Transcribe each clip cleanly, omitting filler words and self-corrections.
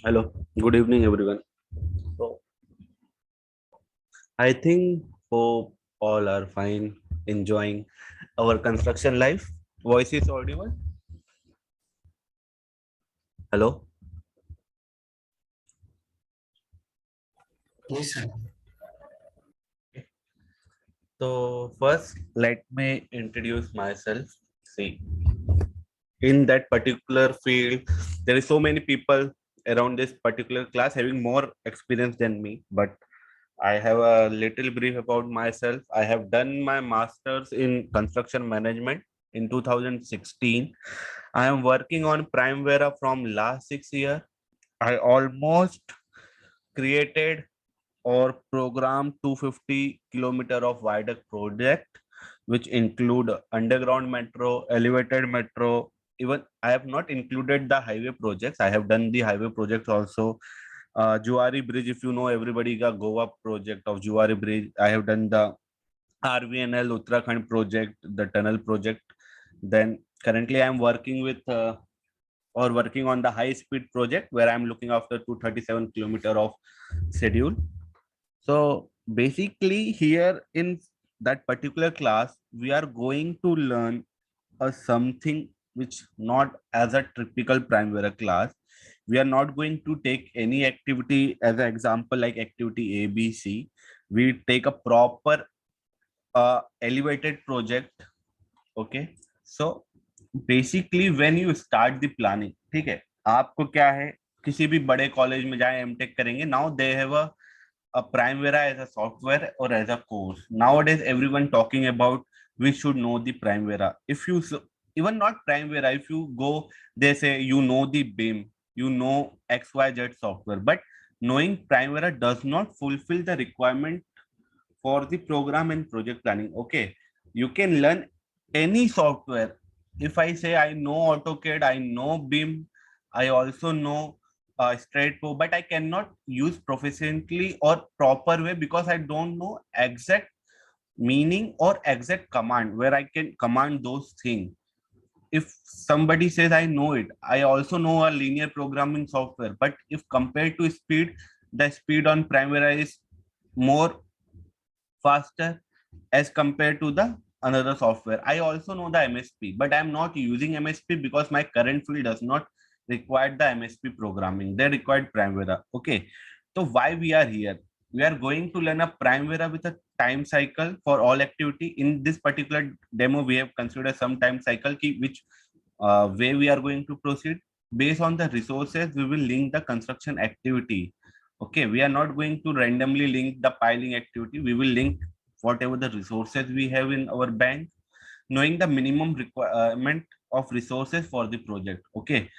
Hello, good evening, everyone. So, I think hope all are fine, enjoying our construction life. Voice is audible. Hello. Yes, sir. So, first, let me introduce myself. See, in that particular field, there is so many people around this particular class having more experience than me, but I have a little brief about myself. I have done my master's in construction management in 2016. I am working on Primavera from last 6 years. I almost created or programmed 250 kilometer of viaduct project, which include underground metro, elevated metro. Even I have not included the highway projects. I have done the highway projects also. Juari Bridge, if you know, everybody got Goa project of Juari Bridge. I have done the RVNL Uttarakhand project, the tunnel project. Then currently I am working with or working on the high speed project where I'm looking after 237 kilometer of schedule. So basically here in that particular class, we are going to learn a something which not as a typical Primavera class. We are not going to take any activity as an example like activity A, B, C. We take a proper elevated project. Okay. So basically when you start the planning, ठीक है, आपको क्या है, किसी भी बड़े college में जाए एमटेक करेंगे, now they have a Primavera as a software or as a course. Nowadays everyone talking about we should know the Primavera. If you even not Primavera, if you go, they say you know the BIM, you know XYZ software, but knowing Primavera does not fulfill the requirement for the program and project planning. Okay, you can learn any software. If I say I know AutoCAD, I know BIM, I also know Straightforward, but I cannot use proficiently or proper way because I don't know exact meaning or exact command where I can command those things. If somebody says I know it, I also know a linear programming software, but if compared to speed, the speed on Primavera is more faster as compared to the another software. I also know the MSP, but I'm not using MSP because my current field does not require the MSP programming. They required Primavera. Okay. So why we are here? We are going to learn a Primavera with a time cycle for all activity. In this particular demo, we have considered some time cycle key, which way we are going to proceed. Based on the resources, we will link the construction activity. Okay, we are not going to randomly link the piling activity. We will link whatever the resources we have in our bank, knowing the minimum requirement of resources for the project. Okay,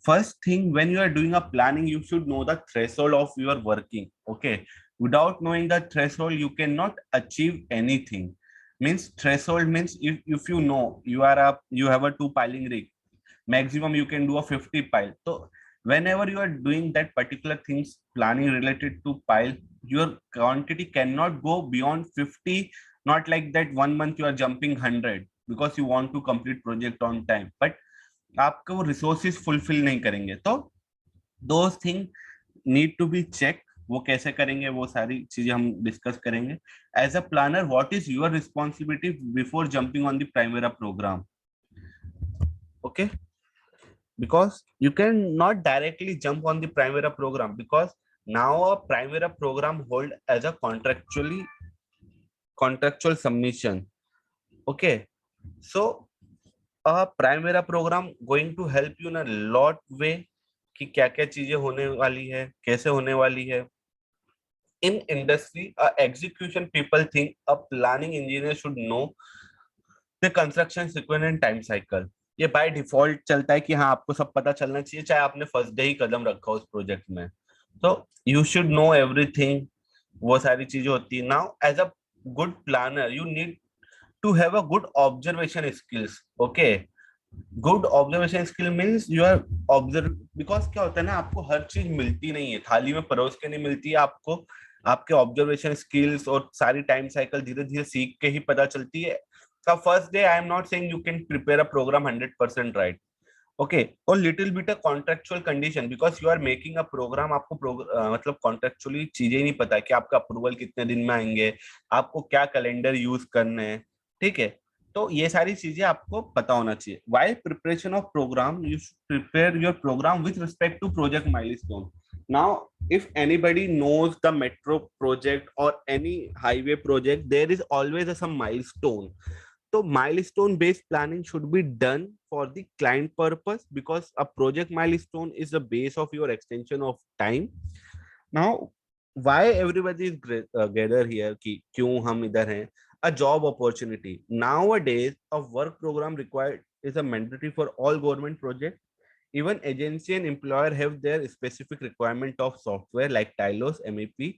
first thing, when you are doing a planning, you should know the threshold of your working. Okay, without knowing the threshold, you cannot achieve anything. Means threshold means if you know you have a two piling rig, maximum you can do a 50 pile. So whenever you are doing that particular things planning related to pile, your quantity cannot go beyond 50. Not like that 1 month you are jumping 100 because you want to complete project on time, but आपके वो resources fulfil नहीं करेंगे. तो those thing need to be check. वो कैसे करेंगे, वो सारी चीजें हम डिस्कस करेंगे. As a planner, what is your responsibility before jumping on the Primavera program? Okay, because you can not directly jump on the Primavera program because now a Primavera program hold as a contractual submission. Okay, so a Primavera program going to help you in a lot way कि क्या क्या चीजें होने वाली है, कैसे होने वाली है. In industry, execution people think a planning engineer should know the construction sequence and time cycle. ये बाय डिफॉल्ट चलता है कि हाँ आपको सब पता चलना चाहिए चाहे आपने फर्स्ट डे ही कदम रखा उस प्रोजेक्ट में. तो यू शुड नो एवरीथिंग. वो सारी चीजें होती है. Now as a good planner you need to have a good observation skills. Okay, good observation skill means you are observe. Because क्या होता है ना, आपको हर चीज मिलती नहीं है, थाली में परोस के नहीं मिलती है आपको. आपके ऑब्जर्वेशन स्किल्स और सारी टाइम साइकिल धीरे धीरे सीख के ही पता चलती है. So first day, I am not saying you can prepare a program 100% right. Okay, और little bit a contractual condition because you are making a program, आपको मतलब कॉन्ट्रेक्चुअली चीजें ही नहीं पता है कि आपका अप्रूवल कितने दिन में आएंगे, आपको क्या कैलेंडर यूज करने हैं, ठीक है। तो ये सारी चीजें आपको पता होना चाहिए। While preparation of program you should prepare your program with respect to project milestone. Now if anybody knows the metro project or any highway project, there is always some milestone. So milestone based planning should be done for the client purpose because a project milestone is the base of your extension of time. Now why everybody is gather here कि क्यों हम इधर हैं? A job opportunity nowadays, a work program required is a mandatory for all government projects. Even agency and employer have their specific requirement of software like Tylos, MEP.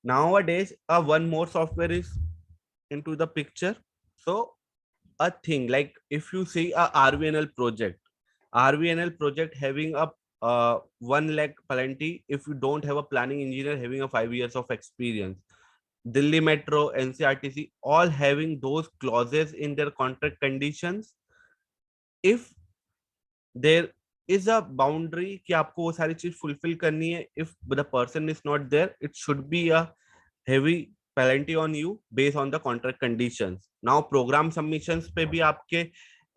Nowadays, one more software is into the picture. So a thing like if you see a RVNL project having a 1 lakh plenty if you don't have a planning engineer having a 5 years of experience. Delhi Metro, NCRTC, all having those clauses in their contract conditions. If there is a boundary कि आपको वो सारी चीज fulfil करनी है, if the person is not there, it should be a heavy penalty on you based on the contract conditions. Now program submissions पे भी आपके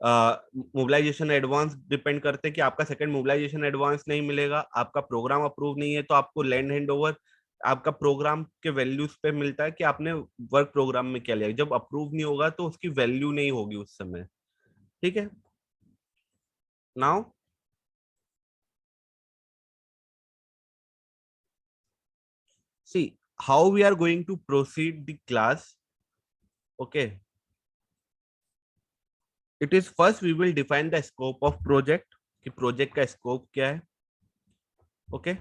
मोबिलाइजेशन एडवांस डिपेंड करते हैं कि आपका सेकंड मोबिलाइजेशन एडवांस नहीं मिलेगा, आपका प्रोग्राम अप्रूव नहीं है तो आपको लैंड हैंड ओवर आपका प्रोग्राम के वैल्यूज पे मिलता है कि आपने वर्क प्रोग्राम में क्या लिया। जब अप्रूव नहीं होगा तो उसकी वैल्यू नहीं होगी उस समय, ठीक है। Now see how we are going to proceed the class. Okay, it is first we will define the scope of project कि project का scope क्या है। Okay,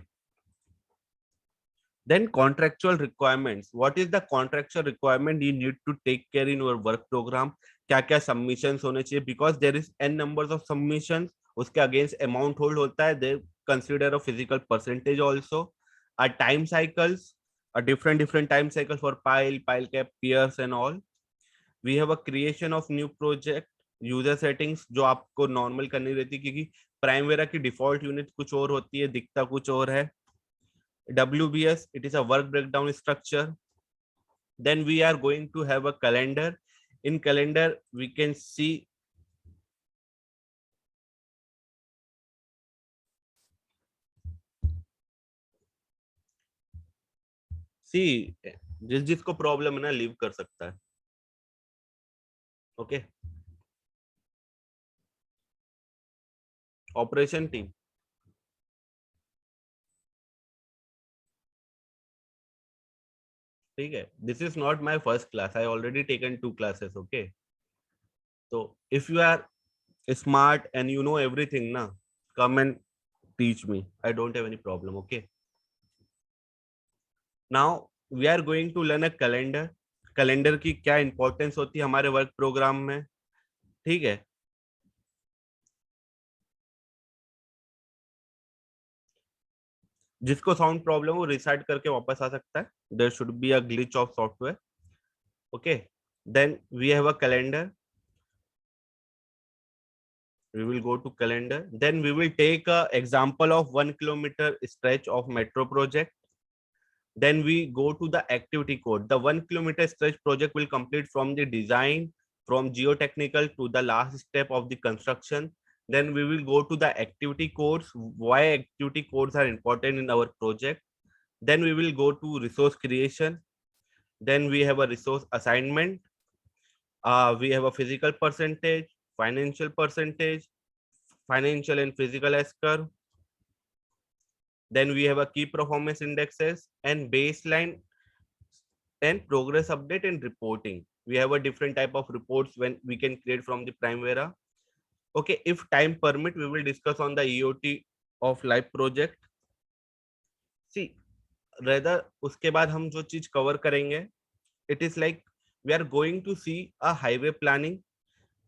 then contractual requirements, what is the contractual requirement you need to take care in your work program, क्या क्या submissions होने चाहिए because there is n numbers of submissions, उसके against amount hold होता है, they consider a physical percentage also, a time cycles, a different time cycle for pile cap, peers and all. We have a creation of new project, user settings जो आपको normal करनी रहती है क्योंकि Primavera की default unit कुछ और होती है, दिखता कुछ और है। WBS, it is a work breakdown structure. Then we are going to have a calendar. In calendar, we can see जिसको प्रॉब्लम है ना लीव कर सकता है। ओके, ऑपरेशन टीम, ठीक है। This is not my first class, I already taken 2 classes. Okay, तो if you are smart and you know everything na, come and teach me, I don't have any problem। okay, now we are going to learn a calendar। Calendar की क्या importance होती है हमारे work programme में, ठीक है। जिसको sound problem वो रिसेट करके वापस आ सकता है, there should be a glitch of software. Okay, then we have a calendar, we will go to calendar, then we will take a example of 1 kilometer stretch of metro project. Then we go to the activity code. The 1 kilometer stretch project will complete from the design, from geotechnical to the last step of the construction. Then we will go to the activity codes, why activity codes are important in our project. Then we will go to resource creation. Then we have a resource assignment. We have a physical percentage, financial and physical S curve. Then we have a key performance indexes and baseline and progress update and reporting. We have a different type of reports when we can create from the Primavera. Okay, if time permit, we will discuss on the EOT of live project. See, rather उसके बाद हम जो चीज cover करेंगे, it is like we are going to see a highway planning.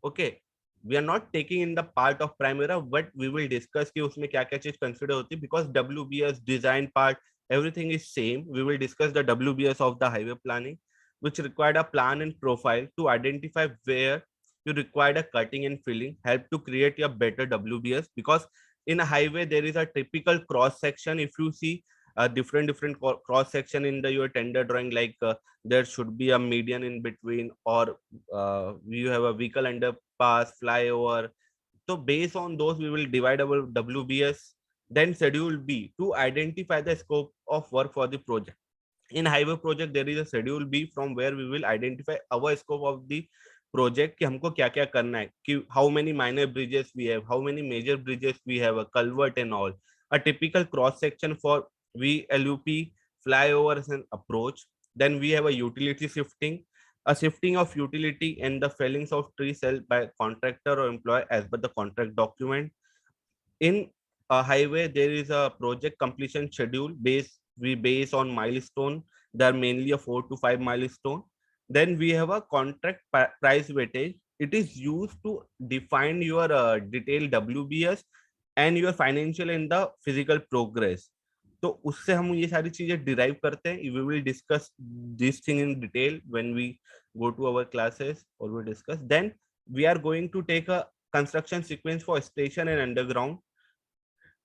Okay, we are not taking in the part of Primavera, but we will discuss कि उसमें क्या क्या चीज consider होती है because WBS design part everything is same. We will discuss the WBS of the highway planning, which required a plan and profile to identify where you require a cutting and filling, help to create a better WBS, because in a highway there is a typical cross section. If you see a different cross section in the your tender drawing, like there should be a median in between, or you have a vehicle underpass, flyover. So based on those, we will divide our WBS. Then schedule B to identify the scope of work for the project. In highway project, there is a schedule B from where we will identify our scope of the project कि हमको क्या क्या करना है, कि how many minor bridges we have, how many major bridges we have, a culvert and all. A typical cross section for VLUP, flyovers and approach. Then we have a utility shifting, a shifting of utility and the fellings of tree cell by contractor or employer as per the contract document. In a highway, there is a project completion schedule base on milestone. They are mainly a 4 to 5 milestone. Then we have a contract price weightage. It is used to define your detailed WBS and your financial and the physical progress. तो उससे हम ये सारी चीजें derive करते हैं. We will discuss this thing in detail when we go to our classes or we discuss. Then we are going to take a construction sequence for station and underground.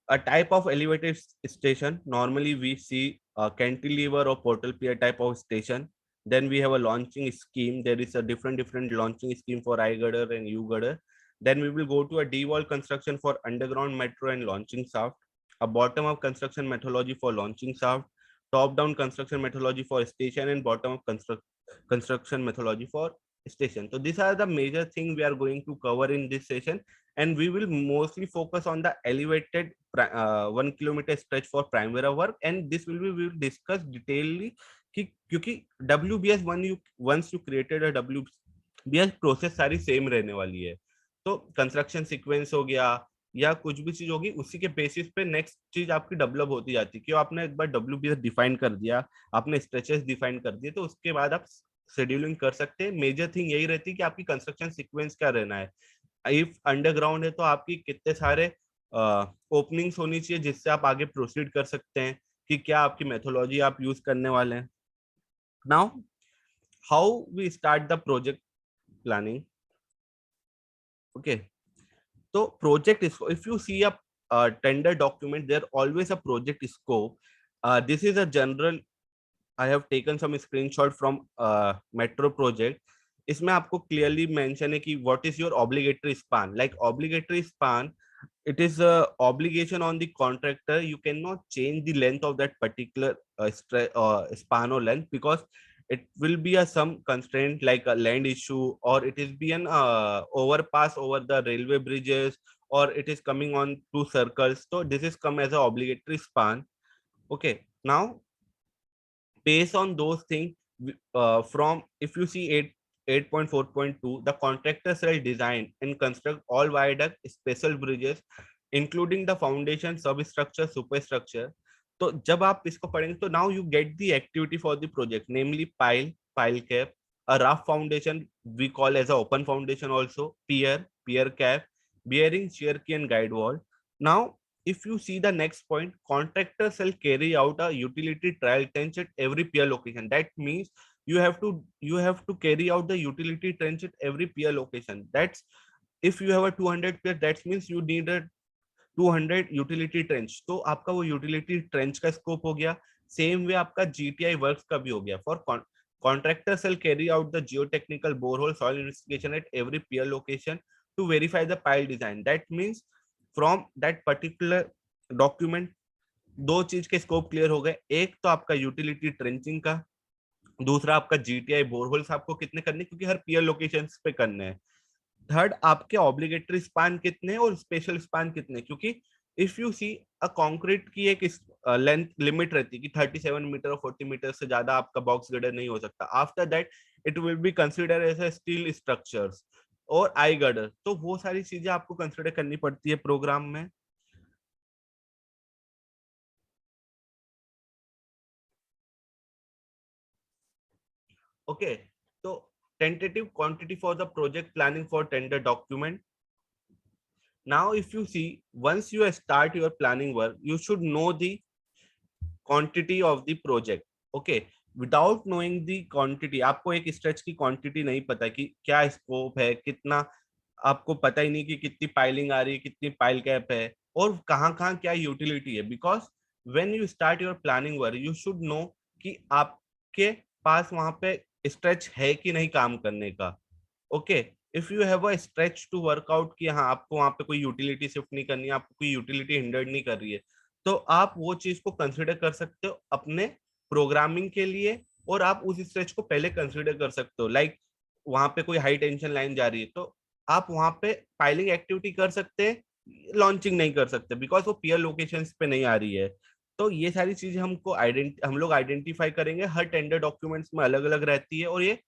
A type of elevated station, normally we see a cantilever or portal pier type of station. Then we have a launching scheme. There is a different launching scheme for I girder and U girder. Then we will go to a D-wall construction for underground metro and launching shaft, a bottom up construction methodology for launching shaft, top down construction methodology for station, and bottom up construction methodology for station. So these are the major things we are going to cover in this session, and we will mostly focus on the elevated 1 kilometer stretch for primary work, and this we will discuss detailedly कि क्योंकि WBS once you created a WBS process सारी same रहने वाली है. तो construction sequence हो गया या कुछ भी चीज होगी, उसी के बेसिस पे नेक्स्ट चीज आपकी डेवलप होती जाती है. क्यों आपने एक बार WBS डिफाइन कर दिया, आपने स्ट्रेचेस डिफाइन कर दिए, तो उसके बाद आप शेड्यूलिंग कर सकते हैं. मेजर थिंग यही रहती है कि आपकी कंस्ट्रक्शन सीक्वेंस क्या रहना है. इफ अंडरग्राउंड है तो आपकी कितने सारे ओपनिंग्स होनी चाहिए जिससे आप आगे प्रोसीड कर सकते हैं, कि क्या आपकी मेथोलॉजी आप यूज करने वाले हैं. Now how we start the project planning. Okay, तो project if you see a tender document, there always a project scope. This is a general. I have taken some screenshot from metro project. इसमें आपको clearly mention है कि what is your obligatory span. Like obligatory span, it is a obligation on the contractor. You cannot change the length of that particular span or length, because it will be a some constraint like a land issue, or it is be an overpass over the railway bridges, or it is coming on two circles. So this is come as a obligatory span. Okay, now based on those things, from if you see 8.4.2, the contractor shall design and construct all viaduct, special bridges, including the foundation, substructure, superstructure. तो जब आप इसको पढ़ेंगे तो now you get the activity for the project, namely pile cap, a rough foundation we call as a open foundation, also pier cap, bearing, shear key and guide wall. Now if you see the next point, contractor shall carry out a utility trial trench at every pier location. That means you have to carry out the utility trench at every pier location. That's if you have a 200 pier, that means you need a 200 utility trench. तो आपका वो utility trench का scope हो गया. Same way आपका GTI works का भी हो गया. For contractor shall carry out the geotechnical borehole soil investigation at every pier location to verify the pile design. That means from that particular document दो चीज के स्कोप क्लियर हो गए. एक तो आपका यूटिलिटी ट्रेंचिंग का, दूसरा आपका GTI बोरहोल्स आपको कितने करने, क्योंकि हर पियर लोकेशंस पे करने हैं. थर्ड आपके ऑब्लिगेटरी स्पान कितने और स्पेशल स्पान कितने, क्योंकि if you see a concrete की एक लेंथ लिमिट रहती है कि 37 मीटर और 40 मीटर से ज्यादा आपका बॉक्स गर्डर नहीं हो सकता. After that it will be consider as a steel structures और आई गर्डर. तो वो सारी चीजें आपको कंसिडर करनी पड़ती है प्रोग्राम में. ओके, तो tentative quantity for the project planning for tender document. Now if you see, once you start your planning work, you should know the quantity of the project. Okay, without knowing the quantity, आपको एक stretch की quantity नहीं पता कि क्या scope है, कितना, आपको पता ही नहीं कि कितनी पाइलिंग आ रही है, कितनी पाइल कैप है, और कहाँ कहाँ क्या यूटिलिटी है। Because when you start your planning work you should know कि आपके पास वहां पे स्ट्रेच है कि नहीं काम करने का। Okay, if you have a stretch to work out कि हाँ आपको वहां पे कोई यूटिलिटी शिफ्ट नहीं करनी है, आपको कोई यूटिलिटी हिंडर्ड नहीं कर रही है, तो आप वो चीज को कंसिडर कर सकते हो अपने प्रोग्रामिंग के लिए, और आप उस स्ट्रेच को पहले कंसिडर कर सकते हो। लाइक वहां पे कोई हाई टेंशन लाइन जा रही है तो आप वहां पे पाइलिंग एक्टिविटी कर सकते हैं, लॉन्चिंग नहीं कर सकते बिकॉज वो पीयर लोकेशंस पे नहीं आ रही है। तो ये सारी चीजें हम लोग आइडेंटिफाई करेंगे। हर टेंडर डॉक्यूमेंट्स में अलग अलग रहती है, और ये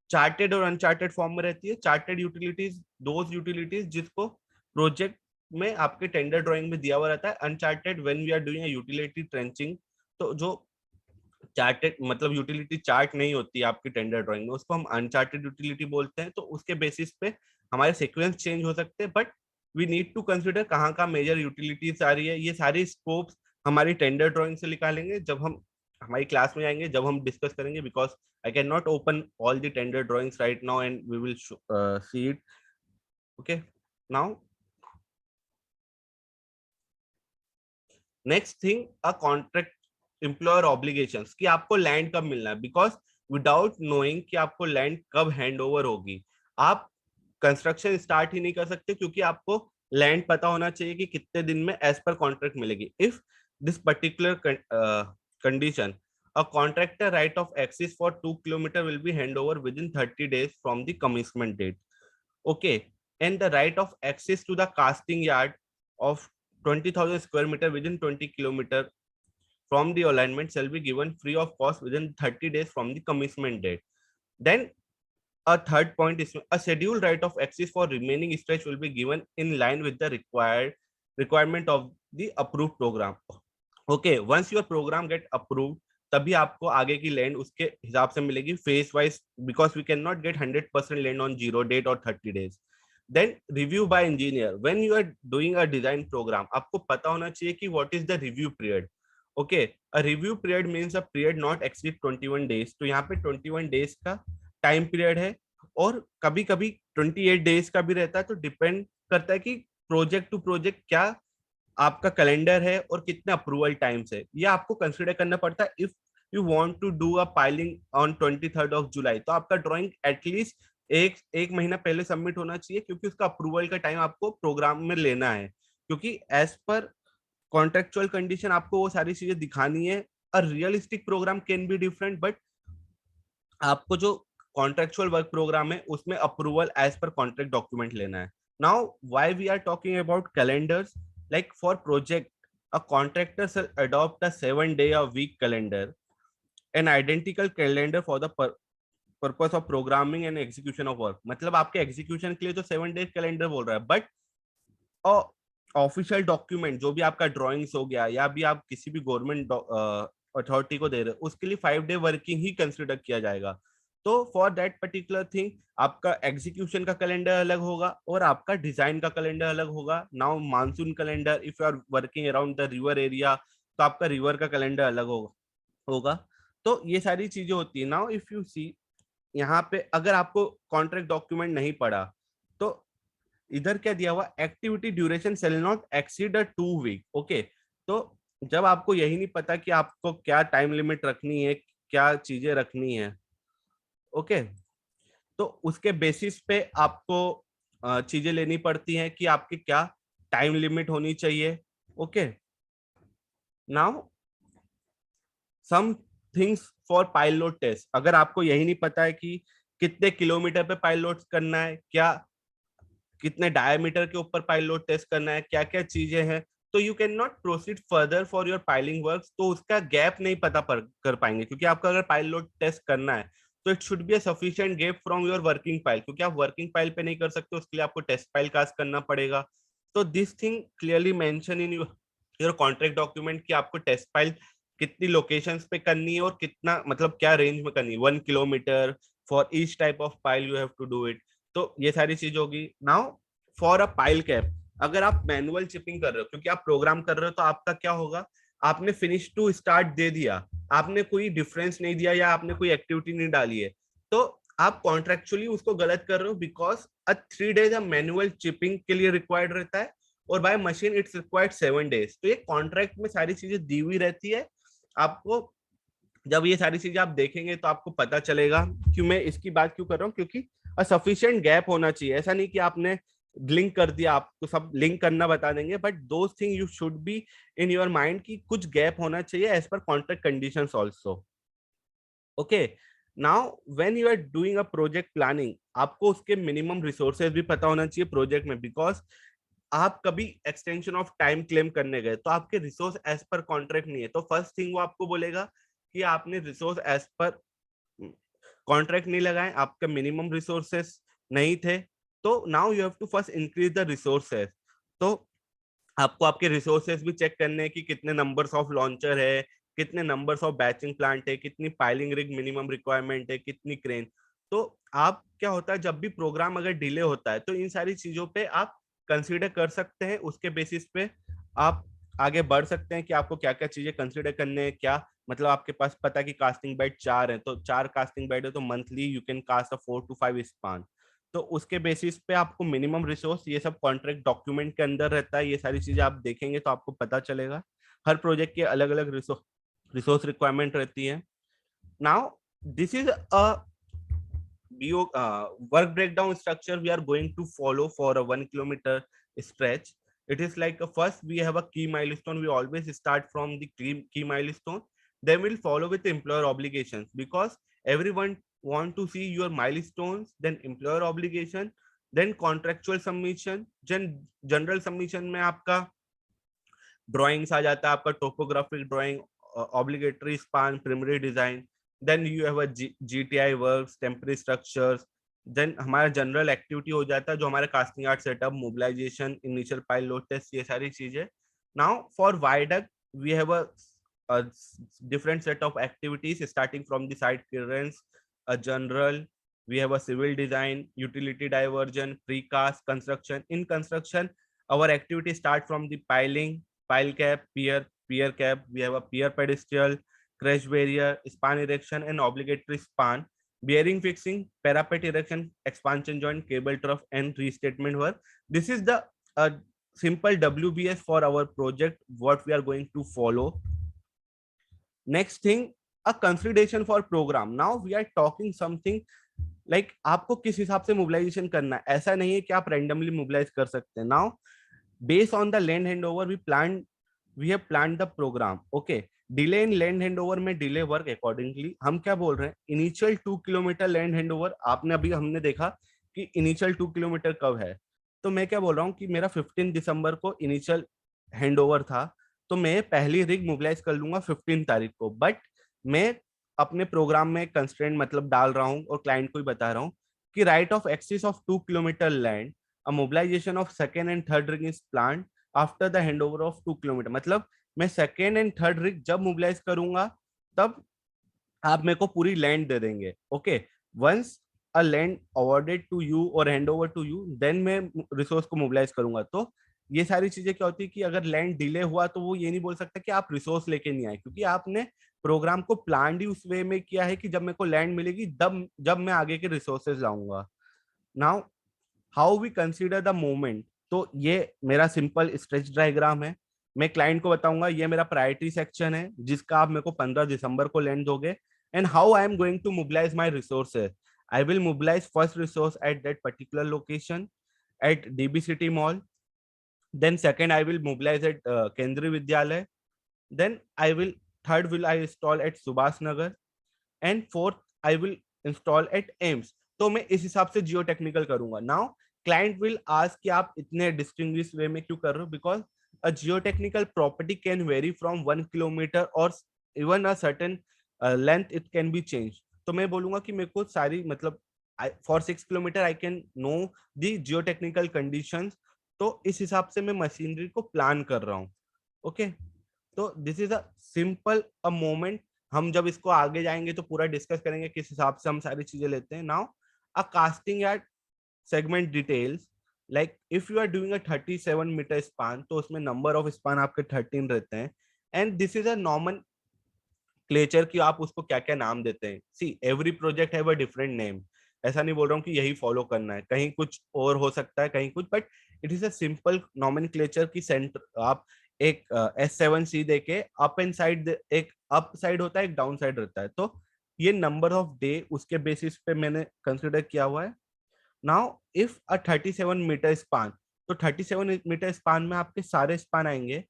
चार्टेड और अनचार्टेड फॉर्म में रहती है। चार्टेड यूटिलिटीज दोज यूटिलिटीज जिसको प्रोजेक्ट में आपके टेंडर ड्राइंग में दिया हुआ रहता है। Uncharted when we are doing utility trenching, तो जो चार्टेड मतलब यूटिलिटी चार्ट नहीं होती है आपकी टेंडर ड्राइंग में, उसको हम अनचार्टेड यूटिलिटी बोलते हैं। तो उसके बेसिस पे हमारे सीक्वेंस चेंज हो सकते हैं, but we need to consider कहाँ कहाँ मेजर यूटिलिटीज आ रही है। ये सारी स्कोप्स हमारी टेंडर ड्राइंग से निकालेंगे जब हम हमारी क्लास में जाएंगे, जब हम डिस्कस करेंगे। Because I can not open all the tender drawings right now and we will see it. Okay, now next thing, a contract employer obligations, कि आपको लैंड कब मिलना है। बिकॉज विदाउट नोइंग कि आपको लैंड कब हैंड ओवर होगी, आप कंस्ट्रक्शन स्टार्ट ही नहीं कर सकते, क्योंकि आपको लैंड पता होना चाहिए कि कितने दिन में एज पर कॉन्ट्रैक्ट मिलेगी। If this particular condition, a contractor right of access for 2 kilometer will be hand over within 30 days from the commencement date. Okay, and the right of access to the casting yard of 20,000 square meter within 20 kilometer from the alignment shall be given free of cost within 30 days from the commencement date. Then a third point is a scheduled right of access for remaining stretch will be given in line with the requirement of the approved program. Okay, once your program get approved, तभी आपको आगे की land उसके हिसाब से मिलेगी phase wise, because we can not get 100% land on 0 date और 30 days. Then review by engineer, when you are doing a design program, आपको पता होना चाहिए कि what is the review period. Okay, a review period means a period not exceed 21 days. तो यहाँ पे 21 days का टाइम पीरियड है, और कभी कभी 28 डेज का भी रहता है। तो डिपेंड करता है कि प्रोजेक्ट टू प्रोजेक्ट क्या आपका कैलेंडर है और कितने अप्रूवल टाइम्स है, ये आपको कंसिडर करना पड़ता है। If you want to do a piling on 23rd of July, तो आपका ड्राइंग एटलीस्ट एक महीना पहले सबमिट होना चाहिए, क्योंकि उसका अप्रूवल का टाइम आपको प्रोग्राम में लेना है। क्योंकि एज पर कॉन्ट्रेक्चुअल कंडीशन आपको वो सारी चीजें दिखानी है। A realistic program can be different, but आपको जो कॉन्ट्रेक्चुअल वर्क प्रोग्राम है उसमें approval as per contract document लेना है। Now why we are talking about calendars, like for project a contractor shall adopt a 7-day a week calendar, an identical calendar for the purpose of programming and execution of work। मतलब आपके execution के लिए तो 7 day calendar बोल रहा है, but official document जो भी आपका ड्राइंग्स हो गया, या भी आप किसी भी गवर्नमेंट अथॉरिटी को दे रहे हो, उसके लिए 5 डे वर्किंग ही कंसिडर किया जाएगा। तो फॉर दैट पर्टिकुलर थिंग आपका एग्जीक्यूशन का कैलेंडर अलग होगा और आपका डिजाइन का कैलेंडर अलग होगा। Now monsoon calendar, if you are working around the river area, तो आपका रिवर का कैलेंडर अलग होगा। तो ये सारी चीजें होती है। नाउ इफ यू सी, यहाँ पे अगर आपको कॉन्ट्रैक्ट डॉक्यूमेंट नहीं पड़ा, तो इधर क्या दिया हुआ, activity duration shall not exceed 2 week. Okay, तो जब आपको यही नहीं पता कि आपको क्या टाइम लिमिट रखनी है, क्या चीजें रखनी है, ओके, तो उसके बेसिस पे आपको चीजें लेनी पड़ती हैं कि आपकी क्या टाइम लिमिट होनी चाहिए। Okay, now some things for pilot test, अगर आपको यही नहीं पता है कि कितने किलोमीटर पे पाइलट करना है, क्या कितने डायमीटर के ऊपर पाइलट टेस्ट करना है, क्या क्या चीजें हैं, तो you can not proceed further for your piling work. तो उसका गैप नहीं पता कर पाएंगे, क्योंकि आपको अगर पाइलट टेस्ट करना है तो it should be a sufficient gap from your working pile, क्योंकि आप वर्किंग पाइल पे नहीं कर सकते, उसके लिए आपको टेस्ट पाइल कास्ट करना पड़ेगा। तो this thing clearly mention in your contract document कि आपको टेस्ट पाइल कितनी लोकेशंस पे करनी है और कितना मतलब क्या रेंज में करनी है, 1 kilometre for each type of pile you have to do it. तो ये सारी चीज होगी। Now for a pile cap, अगर आप मैनुअल चिपिंग कर रहे हो, क्योंकि आप प्रोग्राम कर रहे हो, तो आपका क्या होगा, आपने फिनिश टू स्टार्ट दे दिया, आपने कोई डिफरेंस नहीं दिया या आपने कोई एक्टिविटी नहीं डाली है, तो आप कॉन्ट्रेक्चुअली उसको गलत कर रहे हो, बिकॉज 3 days मैनुअल चिपिंग के लिए रिक्वायर्ड रहता है और by machine it's required 7 days। तो ये कॉन्ट्रैक्ट में सारी चीजें दी हुई रहती है आपको। जब ये सारी चीजें आप देखेंगे तो आपको पता चलेगा कि मैं इसकी बात क्यों कर रहा हूँ, क्योंकि सफिशिएंट गैप होना चाहिए। ऐसा नहीं कि आपने लिंक कर दिया, आपको सब लिंक करना बता देंगे, but those thing you should be in your mind कि कुछ गैप होना चाहिए as per contract conditions also. Okay, now when you are doing a project planning, आपको उसके मिनिमम रिसोर्सेज भी पता होना चाहिए प्रोजेक्ट में, बिकॉज आप कभी एक्सटेंशन ऑफ टाइम क्लेम करने गए तो आपके रिसोर्स एज पर कॉन्ट्रैक्ट नहीं है, तो फर्स्ट थिंग वो आपको बोलेगा कि आपने रिसोर्स एज पर कॉन्ट्रैक्ट नहीं लगाए, आपके मिनिमम रिसोर्सेस नहीं थे, तो now you have to first increase the resources. तो आपको आपके रिसोर्सेस भी चेक करने हैं कि कितने नंबर्स ऑफ लॉन्चर है, कितने नंबर्स ऑफ बैचिंग प्लांट है, कितनी पाइलिंग रिग मिनिमम रिक्वायरमेंट है, कितनी क्रेन। तो आप क्या होता है, जब भी प्रोग्राम अगर डिले होता है तो इन सारी चीजों पे आप कंसीडर कर सकते हैं, उसके बेसिस पे आप आगे बढ़ सकते हैं कि आपको क्या क्या चीजें कंसीडर करने हैं। क्या मतलब आपके पास पता है कि कास्टिंग बेड 4 है, तो 4 कास्टिंग बेड है, तो monthly you can cast a 4 to 5 span. तो उसके बेसिस पे आपको मिनिमम रिसोर्स, ये सब कॉन्ट्रैक्ट डॉक्यूमेंट के अंदर रहता है, ये सारी चीजें आप देखेंगे तो आपको पता चलेगा। हर प्रोजेक्ट के अलग अलग रिसोर्स रिक्वायरमेंट रहती है। Now this is a work breakdown structure we are going to follow for a 1 kilometer stretch. It is like first we have a key milestone. We always start from the key milestone. Then we'll follow with employer obligations, because everyone want to see your milestones, then employer obligation, then contractual submission, then general submission में आपका drawings आ जाता है, आपका topographic drawing, obligatory span, preliminary design, then you have a GTI works, temporary structures, then हमारा general activity हो जाता है जो हमारा casting yard setup, mobilisation, initial pile load test, ये सारी चीजें। Now for viaduct we have a different set of activities starting from the site clearance, a general, we have a civil design, utility diversion, precast, construction. In construction our activity start from the piling, pile cap, pier cap, we have a pier pedestal, crash barrier, span erection and obligatory span, bearing fixing, parapet erection, expansion joint, cable trough and restatement work. This is the simple WBS for our project what we are going to follow. Next thing, a consideration for program. Now we are talking something like आपको किस हिसाब से mobilisation करना है, ऐसा नहीं है कि आप रैंडमली मोबिलाइज कर सकते हैं। Now based on the land handover we have planned the program. Okay, delay in land handover में delay work accordingly। हम क्या बोल रहे हैं, इनिशियल 2 किलोमीटर लैंड हैंडओवर, आपने अभी हमने देखा कि इनिशियल 2 किलोमीटर कब है, तो मैं क्या बोल रहा हूँ कि मेरा 15 दिसंबर को इनिशियल हैंडओवर था, तो मैं पहली रिग मोबिलाइज कर लूंगा 15 तारीख को। बट मैं अपने प्रोग्राम में कंस्ट्रेंट मतलब डाल रहा हूँ और क्लाइंट को ही बता रहा हूँ कि right of axis of 2 kilometre land, a mobilization of second and third rig is planned after the handover of 2 kilometre. मतलब मैं सेकेंड एंड थर्ड रिग जब मोबिलाइज करूंगा तब आप मेरे को पूरी लैंड दे देंगे। Okay, once a land awarded to you और hand over to you, then मैं रिसोर्स को मोबिलाइज करूंगा। तो ये सारी चीजें क्या होती है कि अगर लैंड डिले हुआ तो वो ये नहीं बोल सकता कि आप रिसोर्स लेके नहीं आए, क्योंकि आपने प्रोग्राम को प्लान ही उस वे में किया है कि जब मेरे को लैंड मिलेगी तब जब मैं आगे के रिसोर्सेज लाऊंगा। Now how we consider the moment, तो ये मेरा सिंपल स्ट्रेच डायग्राम है। मैं क्लाइंट को बताऊंगा ये मेरा प्रायोरिटी सेक्शन है जिसका आप मेरे को 15 दिसंबर को लैंड दोगे, and how I am going to mobilise my resources. I will mobilise first resource at that particular location at DB City Mall, then second I will mobilize at Kendriya Vidyalaya, then I will third will I install at Subhas Nagar, and fourth I will install at AIIMS. तो मैं इस हिसाब से geotechnical करूंगा। Now client will ask कि आप इतने distinguish वे में क्यों कर रहे हो, because a geotechnical property can vary from 1 kilometre और even a certain length it can be change. तो मैं बोलूंगा कि मेरे को सारी मतलब for 6 kilometre I can know the geotechnical condition, तो इस हिसाब से मैं मशीनरी को प्लान कर रहा हूँ। ओके, तो this is a simple a moment. हम जब इसको आगे जाएंगे तो पूरा डिस्कस करेंगे किस हिसाब से हम सारी चीजें लेते हैं। Now a casting at segment details, like if you are doing a 37 metre span, तो उसमें नंबर ऑफ स्पान आपके 13 रहते हैं। And this is a nomenclature कि आप उसको क्या क्या नाम देते हैं. See every project have a different name. ऐसा नहीं बोल रहा हूँ कि यही फॉलो करना है, कहीं कुछ और हो सकता है, कहीं कुछ, but it is a simple nomenclature की सेंटर आप एक S7C देके अप एंड साइड, एक अप साइड होता है, एक डाउन साइड रहता है. तो ये नंबर ऑफ डे उसके बेसिस पे मैंने कंसिडर किया हुआ है. Now if a 37 metre span, तो 37 मीटर स्पान में आपके सारे स्पान आएंगे.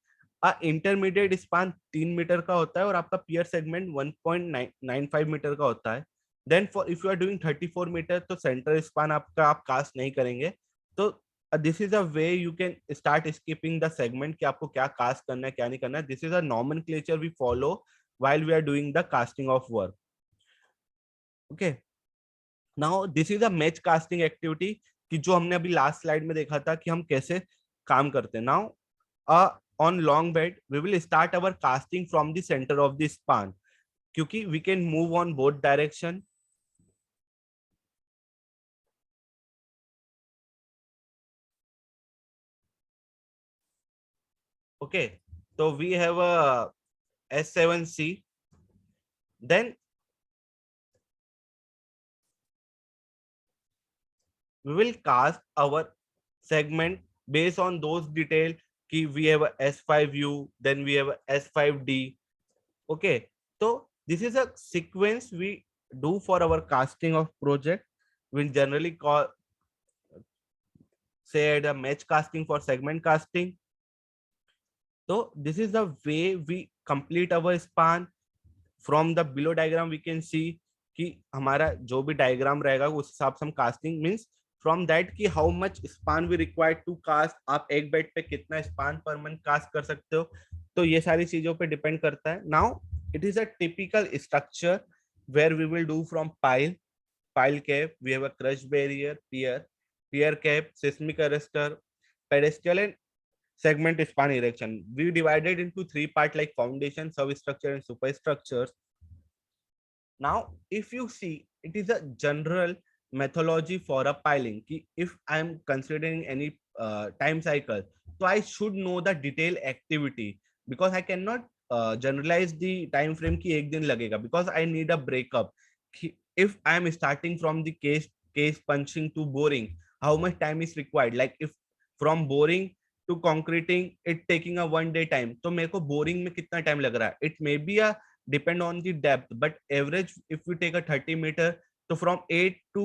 इंटरमीडिएट स्पान 3 मीटर का होता है और आपका पियर सेगमेंट 1.95 मीटर का होता है. Then for if you are doing 34 metre, तो सेंटर स्पान आपका आप कास्ट नहीं करेंगे. तो this is a way you can start skipping the segment कि आपको क्या कास्ट करना है, क्या नहीं करना है. This is a nomenclature we follow while we are doing the casting of work. Okay, now this is a match casting activity कि जो हमने अभी लास्ट स्लाइड में देखा था कि हम कैसे काम करते हैं. Now on long bed we will start our casting from the centre of the span, क्योंकि we can move on both direction. Okay, तो we have a S7C. Then we will cast our segment based on those detail कि we have a S5U, then we have a S5D. Okay, so this is a sequence we do for our casting of project. We generally call say the match casting for segment casting. So this is the way we complete our span. From the below diagram we can see कि हमारा जो भी diagram रहेगा उस हिसाब से हम casting means from that कि how much span we required to cast, आप एक बेड पे कितना स्पान पर मंथ कास्ट कर सकते हो. तो ये सारी चीजों पे डिपेंड करता है. Now it is a typical structure where we will do from pile cap, we have a crush barrier, pier cap, seismic arrestor, pedestal, and segment span erection. We divided into three parts like foundation, substructure, and superstructures. Now, if you see, it is a general methodology for a piling. If I'm considering any time cycle, so I should know the detail activity because I cannot generalize the time frame ki ek din lagega because I need a breakup. If I am starting from the case punching to boring, how much time is required? Like if from boring to concreting, it taking a 1 day time. तो मेरे को boring में कितना time लग रहा है? It may be a depend on the depth, but average if we take a 30 meter, so from 8 to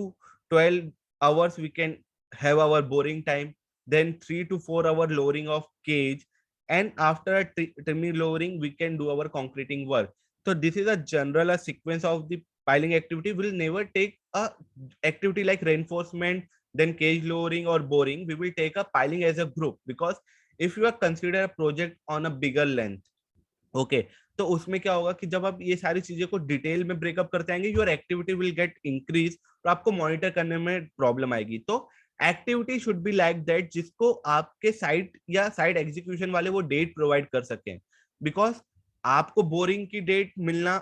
12 hours we can have our boring time, then 3 to 4 hour lowering of cage, and after a trimming lowering we can do our concreting work. So this is a general a sequence of the piling activity. Will never take a activity like reinforcement, then cage lowering or boring. We will take a piling as a group because if you are consider a project on a bigger length, okay तो उसमें क्या होगा कि जब आप ये सारी चीजें को डिटेल में ब्रेकअप करते आएंगे, your activity will get increase और आपको मॉनिटर करने में प्रॉब्लम आएगी. तो activity should be like that जिसको आपके साइट या साइट एग्जीक्यूशन वाले वो डेट प्रोवाइड कर सकें. बिकॉज आपको बोरिंग की डेट मिलना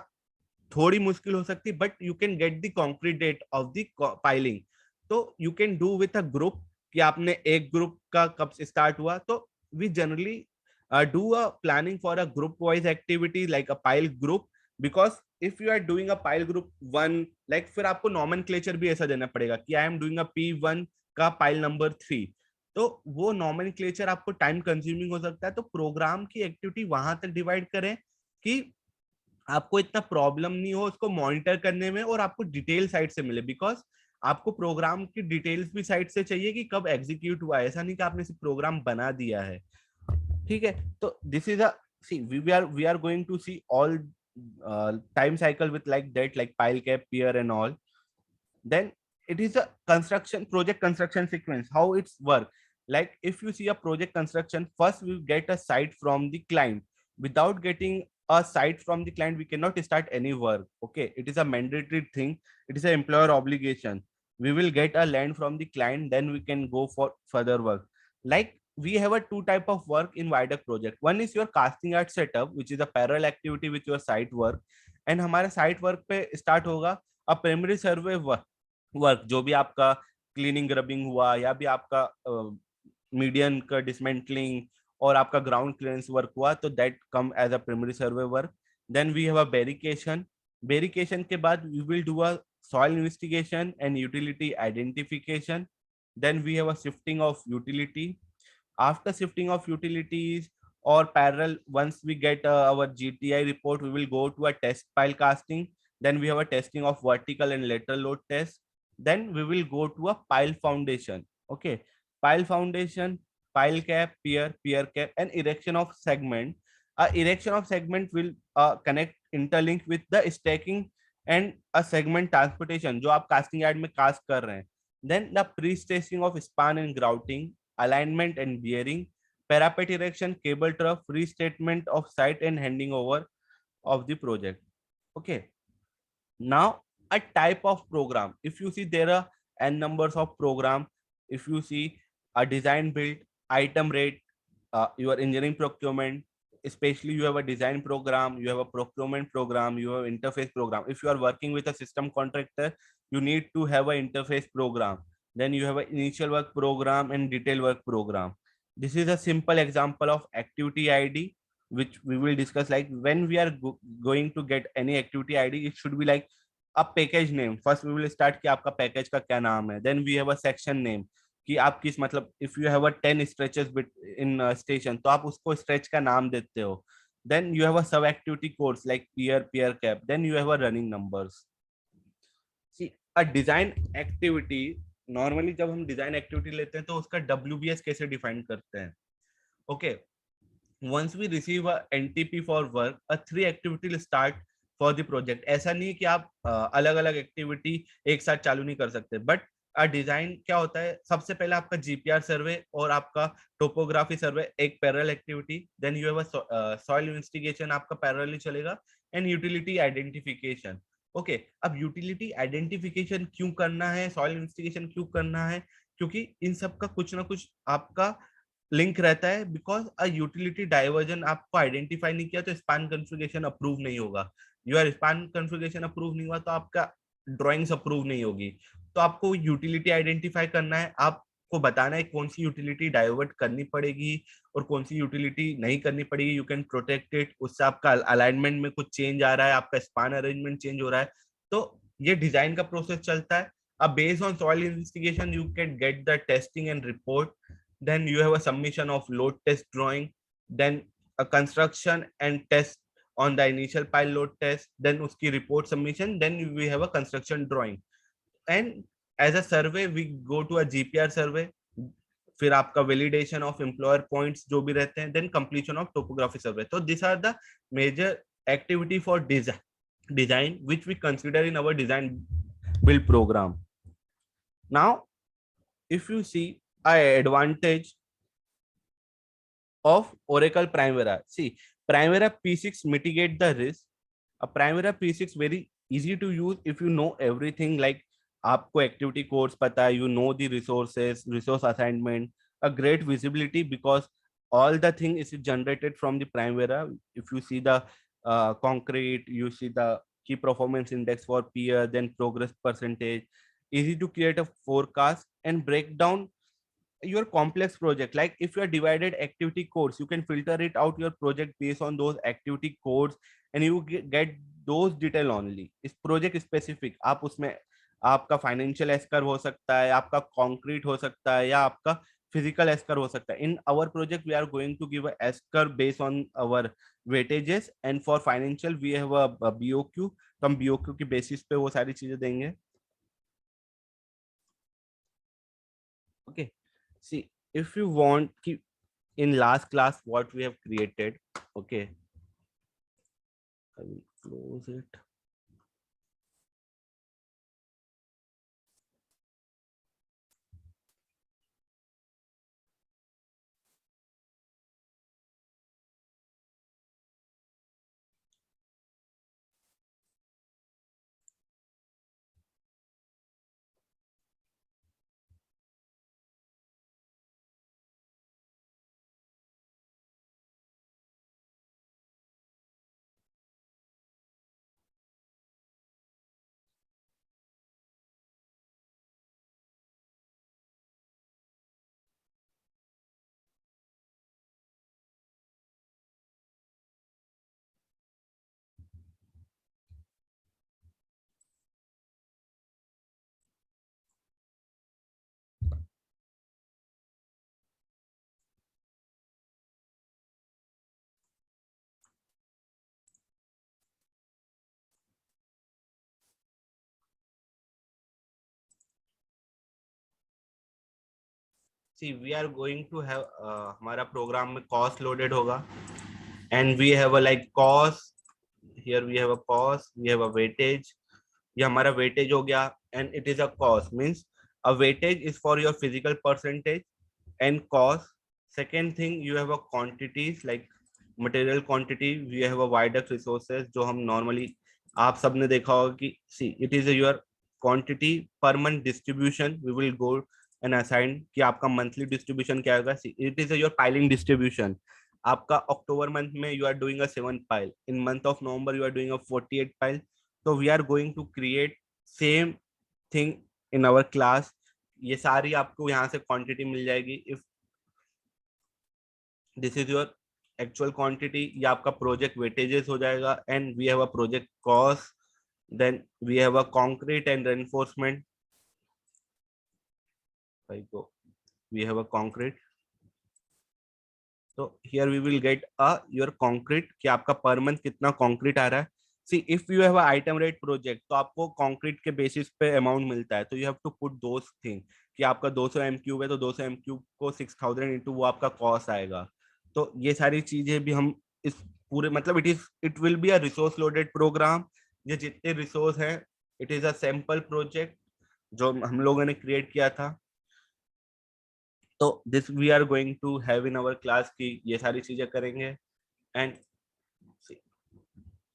थोड़ी मुश्किल हो सकती है, but you can get the concrete date of the piling. तो you can do with a group कि आपने एक ग्रुप का कब स्टार्ट हुआ. तो we generally do a planning for a group wise activity like a pile group, because if you are doing a pile group one, like फिर आपको nomenclature भी ऐसा देना पड़ेगा कि I am doing a P1 का pile number 3. तो वो nomenclature आपको टाइम कंज्यूमिंग हो सकता है. तो प्रोग्राम की एक्टिविटी वहां तक डिवाइड करें कि आपको इतना प्रॉब्लम नहीं हो उसको मॉनिटर करने में और आपको डिटेल साइट से मिले. बिकॉज आपको प्रोग्राम की डिटेल्स भी साइट से चाहिए कि कब एग्जीक्यूट हुआ है, ऐसा नहीं कि आपने सिर्फ प्रोग्राम बना दिया है. ठीक है, तो this is a see we are going to see all time cycle with like that, like pile cap, pier and all. Then it is a project construction sequence, how it's work. Like if you see a project construction, first we get a site from the client. Without getting a site from the client we cannot start any work. Okay, it is a mandatory thing, it is an employer obligation. We will get a land from the client, then we can go for further work. Like we have a two type of work in Viaduct project. One is your casting yard setup, which is a parallel activity with your site work. And हमारे site work पे start होगा a primary survey work, जो भी आपका cleaning ग्रबिंग हुआ या भी आपका मीडियन का डिसमेंटलिंग और आपका ग्राउंड क्लियरेंस वर्क हुआ तो that come as a primary survey work. Then we have a barricading. Barricading के बाद we will do a soil investigation and utility identification. Then we have a shifting of utility. After shifting of utilities or parallel, once we get our GTI report, we will go to a test pile casting. Then we have a testing of vertical and lateral load test. Then we will go to a pile foundation. Okay, pile foundation, pile cap, pier cap, and erection of segment. Erection of segment will connect interlink with the stacking and a segment transportation जो आप casting yard में cast कर रहे हैं. Then the pre-stacing of span and grouting, alignment and bearing, parapet erection, cable trough, restatement of site and handing over of the project. Okay. Now a type of program. If you see there are n numbers of program. If you see a design build, item rate, your engineering procurement, especially you have a design program, you have a procurement program, you have interface program. If you are working with a system contractor, you need to have an interface program. Then you have an initial work program and detail work program. This is a simple example of activity id, which we will discuss. Like when we are going to get any activity id, it should be like a package name. First we will start कि आपका package का क्या नाम है. Then we have a section name कि आप किस मतलब if you have a 10 stretches bit in station तो आप उसको stretch का नाम देते हो. Then you have a sub activity codes like peer cap. Then you have a running numbers. See, a design activity, normally जब हम डिजाइन एक्टिविटी लेते हैं तो उसका WBS कैसे डिफाइन करते हैं. Okay, once we receive a NTP for work, a 3 activity will start for the project. ऐसा नहीं है कि आप अलग अलग एक्टिविटी एक साथ चालू नहीं कर सकते. बट डिजाइन क्या होता है, सबसे पहले आपका GPR सर्वे और आपका टोपोग्राफी सर्वे एक parallel activity. Then you have a soil investigation आपका पैरेलली चलेगा. And utility identification. ओके, अब यूटिलिटी आइडेंटिफिकेशन क्यों करना है, सॉइल इन्वेस्टिगेशन क्यों करना है, क्योंकि इन सब का कुछ ना कुछ आपका लिंक रहता है. बिकॉज अ यूटिलिटी डाइवर्जन आपको आइडेंटिफाई नहीं किया तो स्पान कॉन्फ़िगरेशन अप्रूव नहीं होगा. योर स्पान कॉन्फ़िगरेशन अप्रूव नहीं हुआ तो आपका ड्राइंग्स अप्रूव नहीं होगी. तो आपको यूटिलिटी आइडेंटिफाई करना है. आपको बताना है कौन सी यूटिलिटी डाइवर्ट करनी पड़ेगी और कौन सी यूटिलिटी नहीं करनी पड़ेगी. You can protect it. उससे आपका अलाइनमेंट में कुछ चेंज आ रहा है, आपका स्पान अरेंजमेंट चेंज हो रहा है, तो ये डिजाइन का प्रोसेस चलता है. अब based on soil investigation you can get the testing and report. Then you have a submission of load test drawing, then a construction and test on the initial pile load test, then uski report submission, then we have a construction drawing. And as a survey we go to a GPR survey. फिर आपका validation of employer points जो भी रहते हैं, then completion of topography survey. तो this are the major activity for design which we consider in our design build program. Now if you see a advantage of Oracle Primavera. See, Primavera P6 mitigate the risk. A Primavera P6 very easy to use if you know everything. Like आपको activity codes पता है, you know the resources, resource assignment, a great visibility because all the thing is generated from the Primavera. If you see the concrete, you see the key performance index for peer, then progress percentage. Easy to create a forecast and break down your complex project. Like if you are divided activity codes, you can filter it out your project based on those activity codes and you get those detail only. इस project specific आप उसमें आपका financial esker हो सकता है, आपका concrete हो सकता है, या आपका फिजिकल एस्कर हो सकता है. In our project we are going to give S curve based on our weightages and for financial we have a BOQ. तो हम बीओक्यू की बेसिस पे वो सारी चीजें देंगे. Okay, see, if you want in last class what we have created. Okay, I will close it. See, we are going to have हमारा programme में cost loaded होगा, and we have a like cost. Here we have a cost, we have a weightage. ये हमारा weightage हो गया, and it is a cost means a weightage is for your physical percentage and cost. Second thing, you have a quantities like material quantity. We have a wider resources जो हम normally आप सबने देखा होगा कि see it is a your quantity per month distribution. We will go and assign कि आपका monthly distribution क्या होगा. See it is a your piling distribution. आपका अक्टूबर मंथ में you are doing a 7 pile, in month of November you are doing a 48 pile. तो we are going to create same thing in our class. ये सारी आपको यहाँ से quantity मिल जाएगी. If this is your actual quantity, ये आपका प्रोजेक्ट वेटेजेस हो जाएगा. And we have a project cost, then we have a concrete and reinforcement. We have a concrete. तो here we will get a your concrete कि आपका per month कितना concrete आ रहा है. See if you have item rate project तो आपको concrete के बेसिस पे अमाउंट मिलता है. तो you have to put those thing कि आपका 200 एम क्यूब है तो 200 एम क्यूब को 6000 इंटू वो आपका कॉस्ट आएगा. तो ये सारी चीजें भी हम इस पूरे मतलब it will be a resource loaded program. ये जितने रिसोर्स है it is a sample project जो हम लोगों ने क्रिएट किया था. तो this we are going to have in our class की ये सारी चीजें करेंगे. And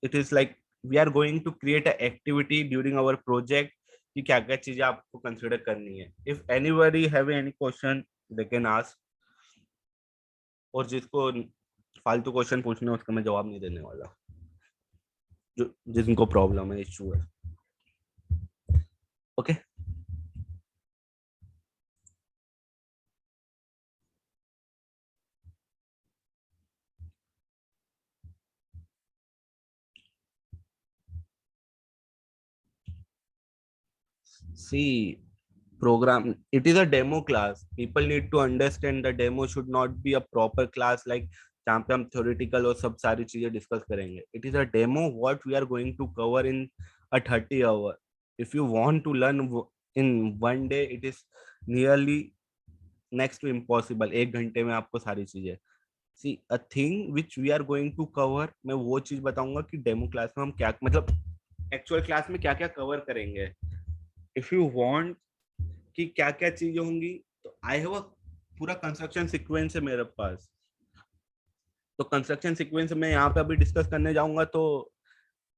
it is like we are going to create a activity during our project कि क्या क्या चीजें आपको कंसिडर करनी है. If anybody have any question they can ask. और जिसको फालतू क्वेश्चन पूछना है उसका मैं जवाब नहीं देने वाला, जो जिनको प्रॉब्लम है, इशू है. Okay see program, it is a demo class. People need to understand the demo should not be a proper class like जहाँ पे हम theoretical और सब सारी चीजें डिस्कस करेंगे. It is a demo what we are going to cover in a 30 hour. If you want to learn in one day, it is nearly next to impossible. एक घंटे में आपको सारी चीजें. See a thing which we are going to cover, मैं वो चीज बताऊंगा कि डेमो क्लास में हम क्या मतलब एक्चुअल क्लास में क्या क्या कवर करेंगे. इफ यू वांट कि क्या क्या चीजें होंगी तो आई हैव अ पूरा कंस्ट्रक्शन सीक्वेंस है मेरे पास. तो कंस्ट्रक्शन सीक्वेंस में यहाँ पे अभी डिस्कस करने जाऊंगा तो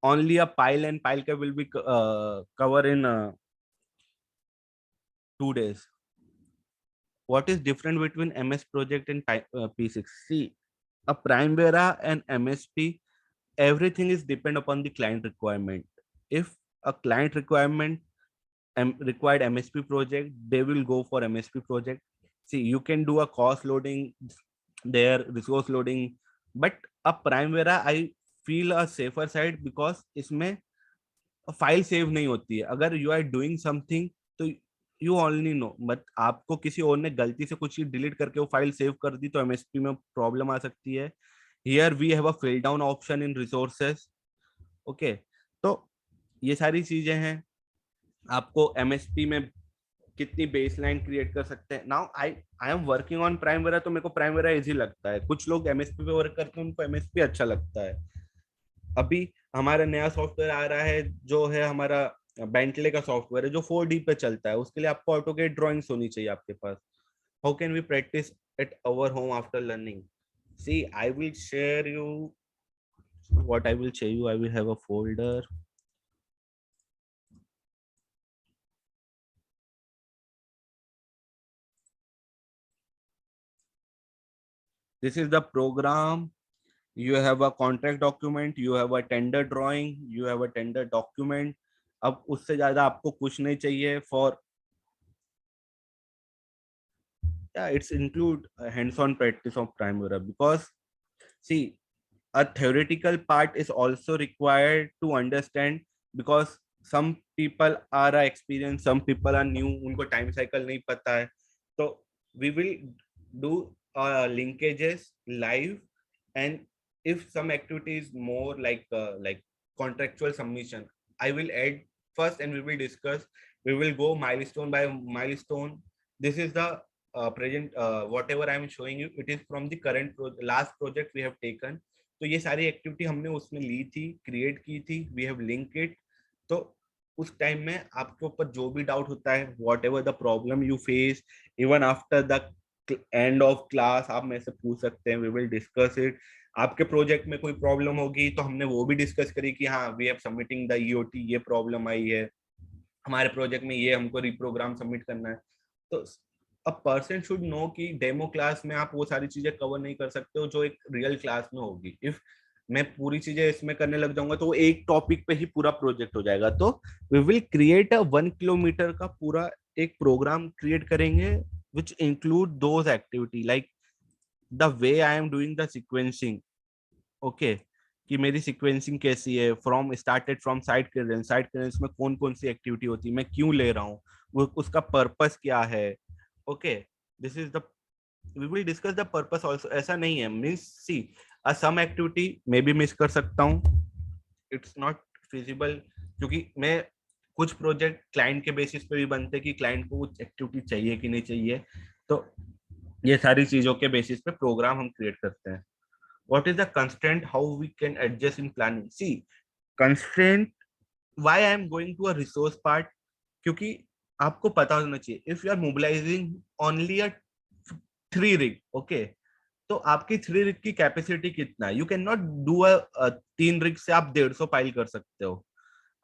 only a pile and pile का will be cover in 2 days. What is different between MS project and P6? See, a Primavera and MSP, everything is depend upon the client requirement. If a client requirement required MSP project, they will go for MSP project. See, you can do a cost loading there, resource loading, but a Primavera I feel a safer side because इसमें file save नहीं होती है. अगर you are doing something तो you only no, but आपको किसी और ने गलती से कुछ चीज डिलीट करके वो फाइल सेव कर दी तो एमएसपी में प्रॉब्लम आ सकती है. Here we have a fill down option in resources. Okay, तो ये सारी चीजें हैं. आपको एमएसपी में कितनी बेसलाइन क्रिएट कर सकते हैं. Now I am working on Primavera तो मेरे को प्राइमवेरा इजी लगता है. कुछ लोग एमएसपी पे वर्क करते हैं उनको एमएसपी अच्छा लगता है. अभी हमारा नया सॉफ्टवेयर आ रहा है जो है हमारा बेंटले का सॉफ्टवेयर है जो 4D पे चलता है. उसके लिए आपको ऑटोकेड ड्राइंग्स होनी चाहिए आपके पास. How can we practise at our home after learning? See I will share you what I will show you. I will have a folder. This is the program. You have a contract document, you have a tender drawing, you have a tender document. अब उससे ज्यादा आपको कुछ नहीं चाहिए for yeah, it's include hands-on practice of Primavera because see a theoretical part is also required to understand because some people are experienced, some people are new, उनको time cycle नहीं पता है. तो we will do linkages live, and if some activity is more like contractual submission, I will add first and we will discuss. We will go milestone by milestone. This is the present whatever I am showing you, it is from the current last project we have taken. तो ये सारी activity हमने उसमें ली थी, create की थी, we have link it. तो उस टाइम में आपके ऊपर जो भी डाउट होता है, what ever the problem you face, even after the end of class आप मेरे से पूछ सकते हैं, वी विल डिस्कस इट. आपके प्रोजेक्ट में कोई प्रॉब्लम होगी तो हमने वो भी डिस्कस करी कि हाँ we have submitting the EOT, ये प्रॉब्लम आई है हमारे प्रोजेक्ट में, ये हमको रिप्रोग्राम सबमिट करना है. तो अ पर्सन शुड नो कि डेमो क्लास में आप वो सारी चीजें कवर नहीं कर सकते हो जो एक रियल क्लास में होगी. इफ मैं पूरी चीजें इसमें करने लग जाऊंगा तो वो एक टॉपिक पे ही पूरा प्रोजेक्ट हो जाएगा. तो we will create a 1 kilometre का पूरा एक प्रोग्राम क्रिएट करेंगे which include those activity like the way I am doing the sequencing. Okay, कि मेरी सिक्वेंसिंग कैसी है, from started from side clearance, side clearance में कौन कौन सी एक्टिविटी होती है, मैं क्यों ले रहा हूँ, वो उसका पर्पस क्या है. Okay, this is the we will discuss the purpose also. ऐसा नहीं है means see some activity may be miss कर सकता हूँ, इट्स नॉट फिजिबल, क्योंकि मैं कुछ प्रोजेक्ट क्लाइंट के बेसिस पे भी बनते हैं कि क्लाइंट को कुछ एक्टिविटी चाहिए कि नहीं चाहिए. तो ये सारी चीजों के बेसिस पे प्रोग्राम हम क्रिएट करते हैं. what is the constraint, how we can adjust in planning. See, constraint, why I am going to a resource part, क्योंकि आपको पता होना चाहिए if you are mobilizing only a 3 rig, okay, तो आपकी 3 rig की कैपेसिटी कितना है. You can not do 3 rig से आप 150 पाइल कर सकते हो.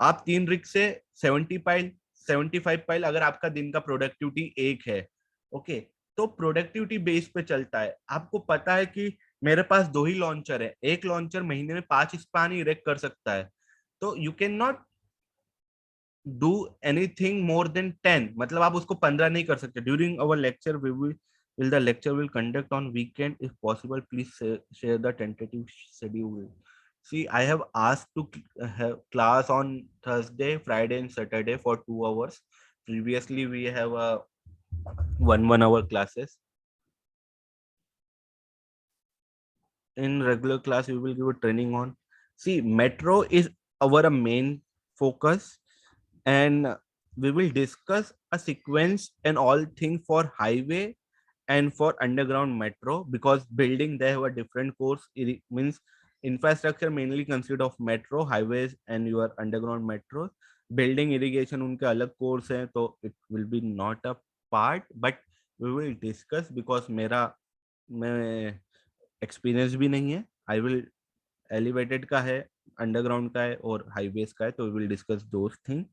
आप 3 rig से 70 पाइल, 75 पाइल, अगर आपका दिन का प्रोडक्टिविटी एक है, ओके, तो प्रोडक्टिविटी बेस पे चलता है. आपको पता है कि मेरे पास 2 ही लॉन्चर है, एक लॉन्चर महीने में 5 स्पान ही इरेक्ट कर सकता है. तो you can not do anything more than 10, मतलब आप उसको 15 नहीं कर सकते. During our lecture we will the lecture will conduct on weekend, if possible please share the tentative schedule. See, I have asked to have class on Thursday, Friday, and Saturday for 2 hours. Previously, we have a 1 hour classes. In regular class, we will give a training on. See, metro is our main focus, and we will discuss a sequence and all things for highway and for underground metro, because building they have a different course. It means infrastructure mainly consist of metro, highways, and your underground metros. Building irrigation उनके अलग course हैं, तो it will be not a part, but we will discuss because मेरा मैं experience भी नहीं है. I will elevated का है, अंडरग्राउंड का है और हाईवेज का है, तो we will discuss those thing.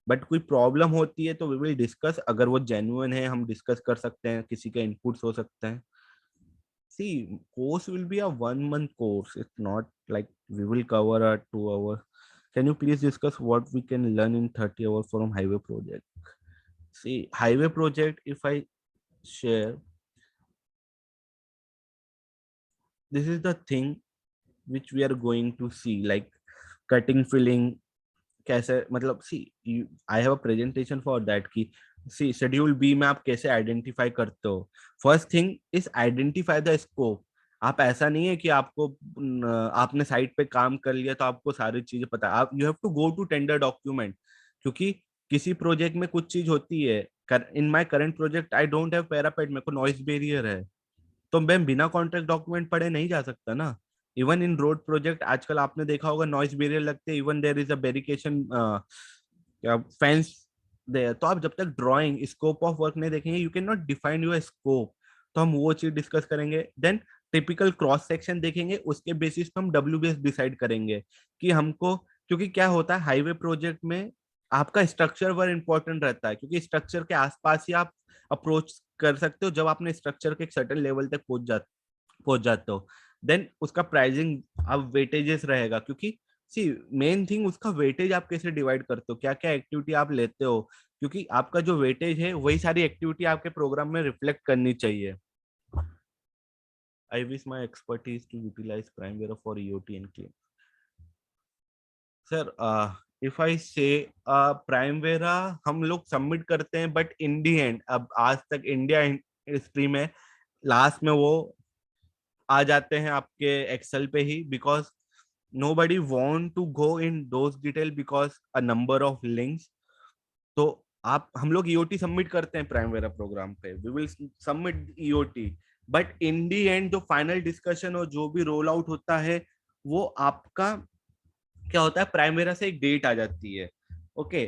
But कोई प्रॉब्लम होती है तो वी विल डिस्कस, अगर वो जेन्युइन है हम डिस्कस कर सकते हैं, किसी के इनपुट्स हो सकते हैं. See, course will be a 1 month course, it's not like we will cover a 2 hour. Can you please discuss what we can learn in 30 hours from highway project? See, highway project, if I share, this is the thing which we are going to see, like cutting, filling, कैसे, मतलब see I have a presentation for that की. See, schedule B में आप कैसे identify करते हो. First thing is identify the scope. आप ऐसा नहीं है कि आपको आपने साइट पे काम कर लिया तो आपको सारी चीजें पता. आप you have to go to tender document, क्योंकि किसी प्रोजेक्ट में कुछ चीज होती है. In my current project I don't have parapet, मेरे को नॉइस बैरियर है, तो मैं बिना कॉन्ट्रैक्ट डॉक्यूमेंट पढ़े नहीं जा सकता ना. इवन इन रोड प्रोजेक्ट आजकल आपने देखा होगा नॉइस बैरियर लगते हैं, इवन देयर इज अ बैरिकेशन क्या फेंस देयर. तो आप जब तक ड्राइंग स्कोप ऑफ वर्क नहीं देखेंगे you can not define your scope. तो हम वो चीज डिस्कस करेंगे. देन टिपिकल क्रॉस सेक्शन देखेंगे, उसके बेसिस पे हम WBS डिसाइड करेंगे कि हमको, क्योंकि क्या होता है हाईवे प्रोजेक्ट में आपका स्ट्रक्चर वर इंपॉर्टेंट रहता है, क्योंकि स्ट्रक्चर के आसपास ही आप अप्रोच कर सकते हो जब आपने स्ट्रक्चर के एक सर्टेन लेवल तक पहुंच जाते हो. देन उसका प्राइसिंग अब वेटेजेस रहेगा, क्योंकि सी मेन थिंग उसका वेटेज आप कैसे डिवाइड करते हो, क्या क्या एक्टिविटी आप लेते हो, क्योंकि आपका जो वेटेज है वही सारी एक्टिविटी आपके प्रोग्राम में रिफ्लेक्ट करनी चाहिए. I wish my expertise to utilize Primavera for EOT and claim. Sir, if I say Primavera हम लोग सबमिट करते हैं, बट इन दी एंड अब आज तक इंडिया हिस्ट्री में लास्ट में वो आ जाते हैं आपके एक्सेल पे ही, because nobody want to go in those detail because a number of links. तो आप हम लोग ईओटी सबमिट करते हैं प्राइमवेरा प्रोग्राम पे, we will submit EOT, but in the end जो फाइनल डिस्कशन और जो भी रोल आउट होता है वो आपका क्या होता है, प्राइमवेरा से एक डेट आ जाती है। Okay,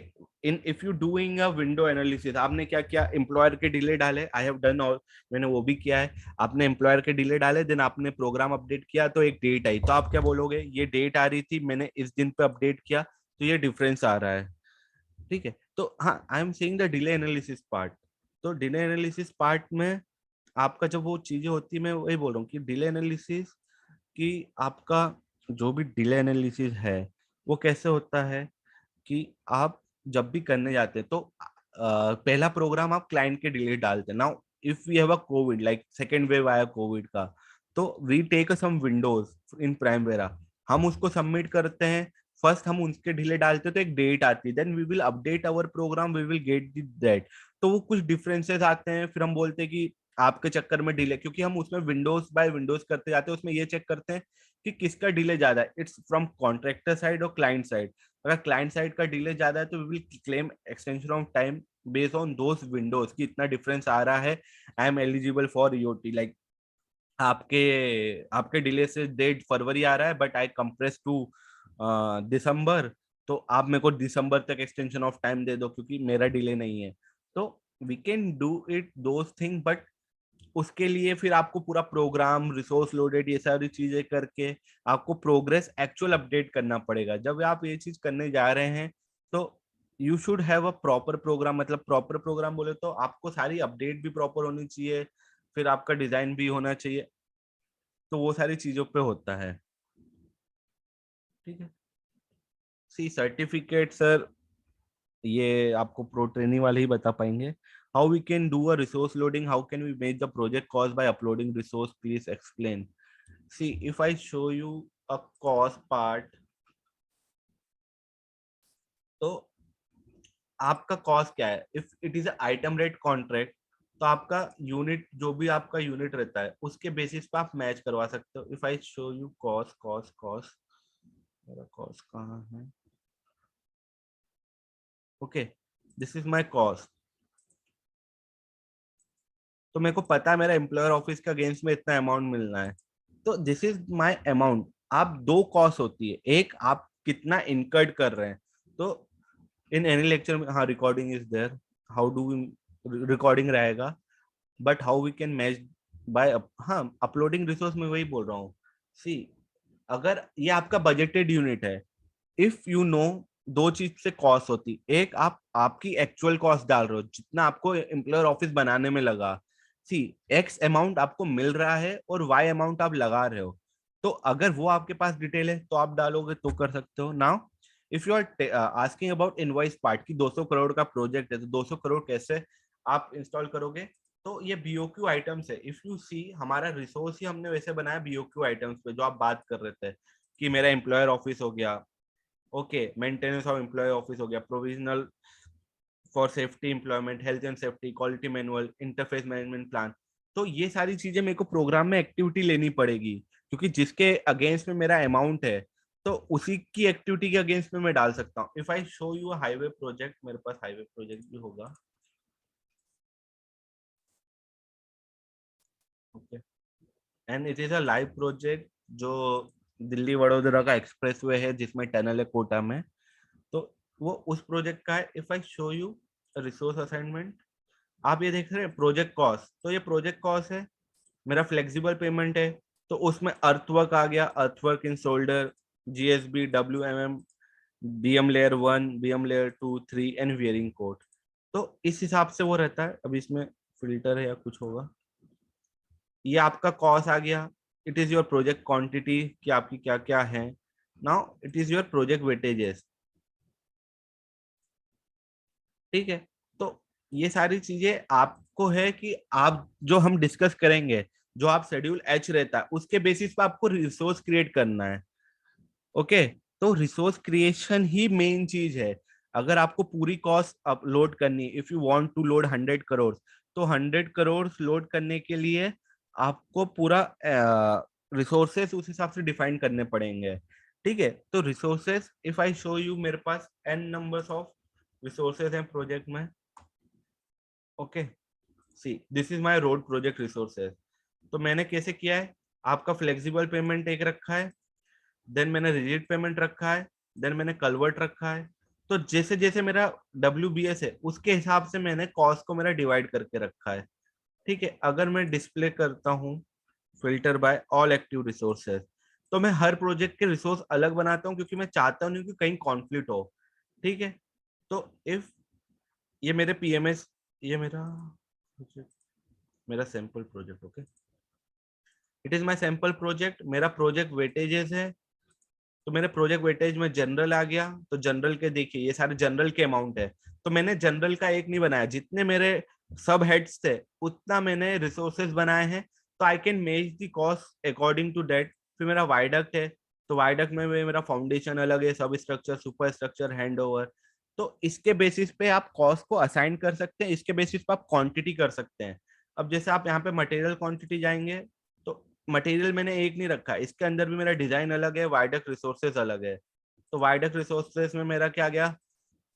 in if you doing a window analysis, आपने क्या किया, एम्प्लॉयर के डिले डाले, आई हैव डन, और मैंने वो भी किया है। आपने एम्प्लॉयर के डिले डाले, देन आपने प्रोग्राम अपडेट किया तो एक डेट आई, तो आप क्या बोलोगे, ये डेट आ रही थी, मैंने इस दिन पे अपडेट किया तो ये डिफरेंस आ रहा है। ठीक है, तो हाँ, I am saying the delay analysis part. तो डिले एनालिसिस पार्ट में आपका जब वो चीजें होती है, मैं वही बोल रहा हूँ कि डिले एनालिसिस कि आपका जो भी डिले एनालिसिस है वो कैसे होता है कि आप जब भी करने जाते हैं तो पहला प्रोग्राम आप क्लाइंट के डिले डालते हैं। Now if we have a COVID, like second wave आया कोविड का, तो we take some windows in Primavera, हम उसको सबमिट करते हैं। फर्स्ट हम उसके डिले डालते हैं तो एक डेट आती है, then we will update our program, we will get that. तो वो कुछ डिफरेंसेस आते हैं, फिर हम बोलते हैं कि आपके चक्कर में डिले, क्योंकि हम उसमें विंडोज बाय विंडोज करते जाते हैं, उसमें ये चेक करते हैं कि किसका डिले ज्यादा है, इट्स फ्रॉम कॉन्ट्रैक्टर साइड और क्लाइंट साइड। अगर क्लाइंट साइड का डिले ज्यादा है तो we will claim extension of time based on those windows कि इतना डिफरेंस आ रहा है, I am eligible for EOT. Like आपके आपके डिले से डेट फरवरी आ रहा है but I compress to December, तो आप मेरे को दिसंबर तक एक्सटेंशन ऑफ टाइम दे दो क्योंकि मेरा डिले नहीं है। तो we can do it those thing, but उसके लिए फिर आपको पूरा प्रोग्राम रिसोर्स लोडेड ये सारी चीजें करके आपको प्रोग्रेस एक्चुअल अपडेट करना पड़ेगा। जब आप ये चीज करने जा रहे हैं तो you should have a proper program, मतलब प्रॉपर प्रोग्राम बोले तो आपको सारी अपडेट भी प्रॉपर होनी चाहिए, फिर आपका डिजाइन भी होना चाहिए, तो वो सारी चीजों पे होता है। ठीक है, सी सर्टिफिकेट सर ये आपको प्रो ट्रेनिंग वाले ही बता पाएंगे। How we can do a resource loading, how can we make the project cost by uploading resource, please explain. See, if I show you a cost part, तो आपका cost क्या है, if it is item rate contract, तो आपका unit जो भी आपका unit रहता है उसके बेसिस पे आप मैच करवा सकते हो। If I show you cost cost cost, मेरा कॉस्ट कहाँ है, okay, this is my cost. तो मेरे को पता है मेरा एम्प्लॉयर ऑफिस के अगेंस्ट में इतना अमाउंट मिलना है, तो दिस इज माय अमाउंट। आप दो कॉस्ट होती है, एक आप कितना इनकर्ड कर रहे हैं, तो इन एनी लेक्चर में हाँ recording is there, how do we recording रहेगा, but how we can match by, हाँ अपलोडिंग रिसोर्स में वही बोल रहा हूँ। सी, अगर ये आपका बजटेड यूनिट है, इफ यू नो, दो चीज से कॉस्ट होती, एक आप आपकी एक्चुअल कॉस्ट डाल रहे हो जितना आपको एम्प्लॉयर ऑफिस बनाने में लगा, सी एक्स अमाउंट आपको मिल रहा है और वाई अमाउंट आप लगा रहे हो, तो अगर वो आपके पास डिटेल है तो आप डालोगे तो कर सकते हो। Now if you are asking about invoice part की 200 करोड़ का प्रोजेक्ट है तो 200 करोड़ कैसे आप इंस्टॉल करोगे, तो ये बीओक्यू आइटम्स है। इफ यू सी, हमारा रिसोर्स ही हमने वैसे बनाया बीओक्यू आइटम्स पे, जो आप बात कर रहे थे कि मेरा एम्प्लॉयर ऑफिस हो गया, okay, maintenance of employ office हो गया, provisional for safety employment, health and safety, quality manual, interface management plan. तो ये सारी चीजें मेरे को प्रोग्राम में एक्टिविटी लेनी पड़ेगी, क्योंकि जिसके अगेंस्ट में मेरा अमाउंट है तो उसी की एक्टिविटी के अगेंस्ट में मैं डाल सकता हूँ। If I show you highway project, मेरे पास हाईवे प्रोजेक्ट भी होगा, okay, and it is a live project जो दिल्ली वडोदरा का एक्सप्रेस वे है जिसमें टनल है कोटा में, तो वो उस प्रोजेक्ट का है। If I show you resource assignment, आप ये देख रहे हैं प्रोजेक्ट कॉस्ट, तो ये प्रोजेक्ट कॉस्ट है, मेरा फ्लेक्सिबल पेमेंट है, तो उसमें अर्थवर्क आ गया, earthwork in shoulder, GSB, W BM layer 1, BM layer 2 3 and wearing code. तो इस हिसाब से वो रहता है। अभी इसमें फिल्टर है या कुछ होगा, ये आपका कॉस्ट आ गया। It is your project quantity कि आपकी क्या क्या है। Now it is your project weightages, ठीक है। तो ये सारी चीजें आपको है कि आप जो हम डिस्कस करेंगे, जो आप शेड्यूल एच रहता है उसके बेसिस पे आपको रिसोर्स क्रिएट करना है, ओके। तो रिसोर्स क्रिएशन ही मेन चीज है। अगर आपको पूरी कॉस्ट अपलोड करनी, if you want to load 100 crore, तो 100 करोड़ लोड करने के लिए आपको पूरा रिसोर्सेस उस हिसाब से डिफाइन करने पड़ेंगे, ठीक है। तो resources, if I show you, मेरे पास एन नंबर्स ऑफ रिसोर्सेज हैं प्रोजेक्ट में, okay, see this is my road project resources. तो मैंने कैसे किया है, आपका फ्लेक्सिबल पेमेंट एक रखा है, देन मैंने रिजिड पेमेंट रखा है, देन मैंने कन्वर्ट रखा है। तो जैसे जैसे मेरा WBS है उसके हिसाब से मैंने कॉस्ट को मेरा डिवाइड करके रखा है। ठीक है, अगर मैं डिस्प्ले करता हूँ filter by all active resources, तो मैं हर प्रोजेक्ट के रिसोर्स अलग बनाता हूँ क्योंकि मैं चाहता नहीं कि कहीं कॉन्फ्लिक्ट हो। ठीक है, तो इफ ये मेरे PMS, ये मेरा sample project, okay, it is my sample project, मेरा प्रोजेक्ट वेटेजेस है। तो मेरे प्रोजेक्ट वेटेज में जनरल आ गया, तो जनरल के देखिए ये सारे जनरल के अमाउंट है। तो मैंने जनरल का एक नहीं बनाया, जितने मेरे सब हेड्स थे उतना मैंने रिसोर्सेज बनाए हैं। तो I can measure the cost according to that. फिर मेरा वाइडक्ट है, तो वाइडक्ट में मेरा फाउंडेशन अलग है, सब structure, super structure, hand over. तो इसके बेसिस पे आप कॉस्ट को असाइन कर सकते हैं, इसके बेसिस पे आप क्वांटिटी कर सकते हैं। अब जैसे आप यहाँ पे मटेरियल क्वांटिटी जाएंगे, तो मटेरियल मैंने एक नहीं रखा, इसके अंदर भी मेरा डिजाइन अलग है, वाइडक्ट रिसोर्सेज अलग है। तो वाइडक्ट रिसोर्सेज में मेरा क्या गया,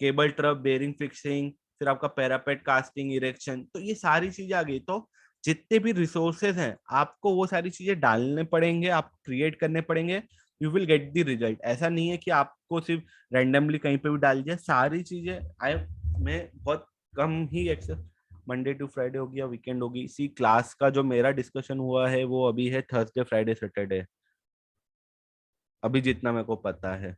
केबल ट्रप, बेरिंग फिक्सिंग, फिर आपका पैरापेट कास्टिंग, इरेक्शन, तो ये सारी चीजें आ गई। तो जितने भी रिसोर्सेज हैं आपको वो सारी चीजें डालने पड़ेंगे, आप क्रिएट करने पड़ेंगे, you will get the result. ऐसा नहीं है कि आपको सिर्फ रैंडमली कहीं पे भी डाल दिया, सारी चीजें आई मैं बहुत कम ही एक्सेस, मंडे टू फ्राइडे हो गया, वीकेंड होगी। सी क्लास का जो मेरा डिस्कशन हुआ है वो अभी है थर्सडे फ्राइडे सैटरडे, अभी जितना मेरे को पता है।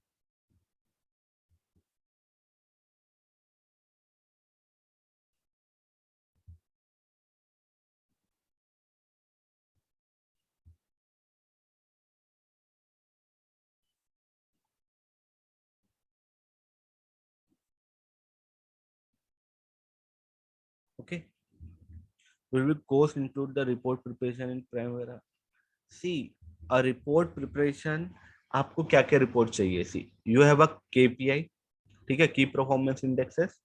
Okay, will be course include the report preparation in Primavera? See, a report preparation, आपको क्या क्या रिपोर्ट चाहिए? सी यू हैव अ KPI, ठीक है, की परफॉर्मेंस इंडेक्सेस।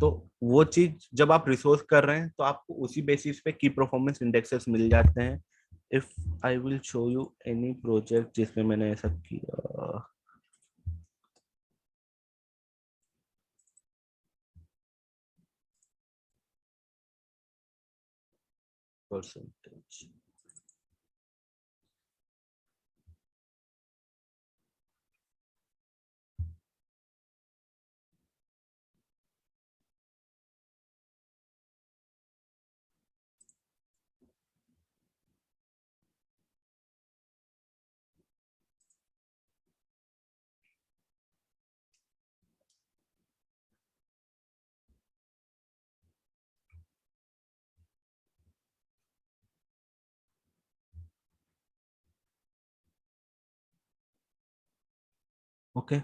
तो वो चीज जब आप रिसोर्स कर रहे हैं तो आपको उसी बेसिस पे की परफॉर्मेंस इंडेक्सेस मिल जाते हैं। If I will show you any project जिसमें मैंने ऐसा किया, परसेंटेज, ओके।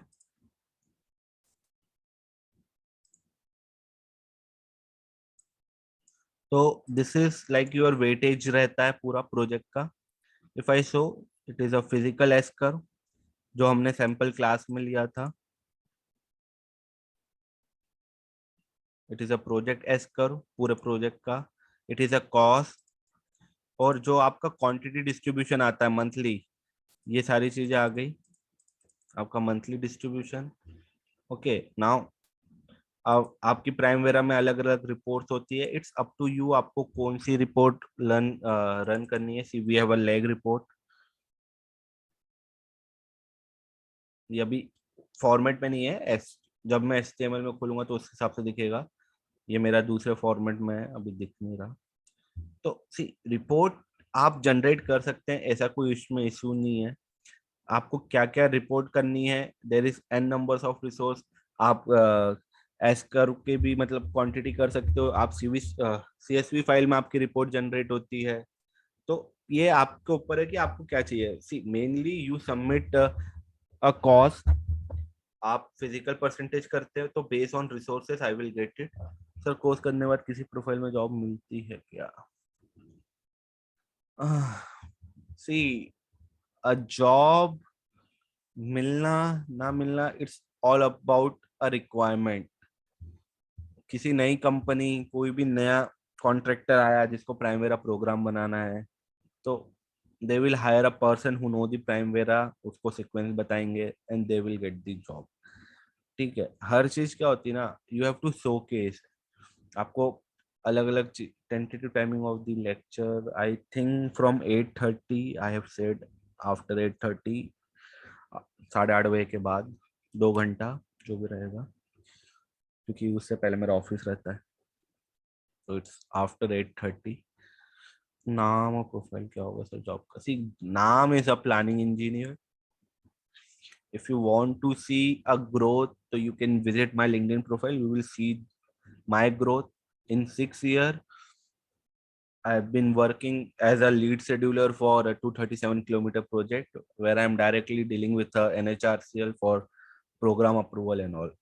तो this is like your weightage रहता है पूरा प्रोजेक्ट का। If I show, it is a physical S curve जो हमने सैंपल क्लास में लिया था, it is a project S curve पूरे प्रोजेक्ट का, इट इज अ कॉस्ट, और जो आपका क्वांटिटी डिस्ट्रीब्यूशन आता है मंथली, ये सारी चीजें आ गई, आपका मंथली डिस्ट्रीब्यूशन। ओके, नाउ अब आपकी प्राइम वेरा में अलग अलग रिपोर्ट्स होती है, इट्स अप टू यू आपको कौन सी रिपोर्ट रन करनी है। See we have a lag report, ये अभी फॉर्मेट में नहीं है, एस जब मैं HTML में खोलूंगा तो उस हिसाब से दिखेगा। ये मेरा दूसरे फॉर्मेट में है, अभी दिख नहीं रहा। तो सी रिपोर्ट आप जनरेट कर सकते हैं, ऐसा कोई इसमें इशू नहीं है। आपको क्या क्या रिपोर्ट करनी है, there is n numbers of resource. आप एस कर के भी मतलब क्वांटिटी कर सकते हो, आप CSV फाइल में आपकी रिपोर्ट जनरेट होती है। तो ये आपके ऊपर है कि आपको क्या चाहिए। See mainly you submit a cost, आप फिजिकल परसेंटेज करते हो, तो based on resources I will get it. Sir course करने के बाद किसी प्रोफाइल में जॉब मिलती है क्या? सी अ जॉब मिलना ना मिलना, it's all about a requirement. किसी नई कंपनी, कोई भी नया कॉन्ट्रैक्टर आया जिसको प्राइमेरा प्रोग्राम बनाना है, तो they will hire a person who know the Primavera, उसको सीक्वेंस बताएंगे and they will get the job. ठीक है, हर चीज क्या होती है ना, you have to showcase. आपको अलग अलग tentative timing of the lecture, I think from 8:30 I have said, after 8:30 8:30 के बाद 2 घंटा जो भी रहेगा, क्योंकि उससे पहले मेरा ऑफिस रहता है, तो इट्स आफ्टर 8:30। नाम और प्रोफाइल क्या होगा सर जॉब का? सी, नाम is a planning engineer. If you want to see a growth, so you can visit my LinkedIn profile. You will see my growth in 6 years. I've been working as a lead scheduler for a 237-kilometer project where I'm directly dealing with NHRCL for program approval and all.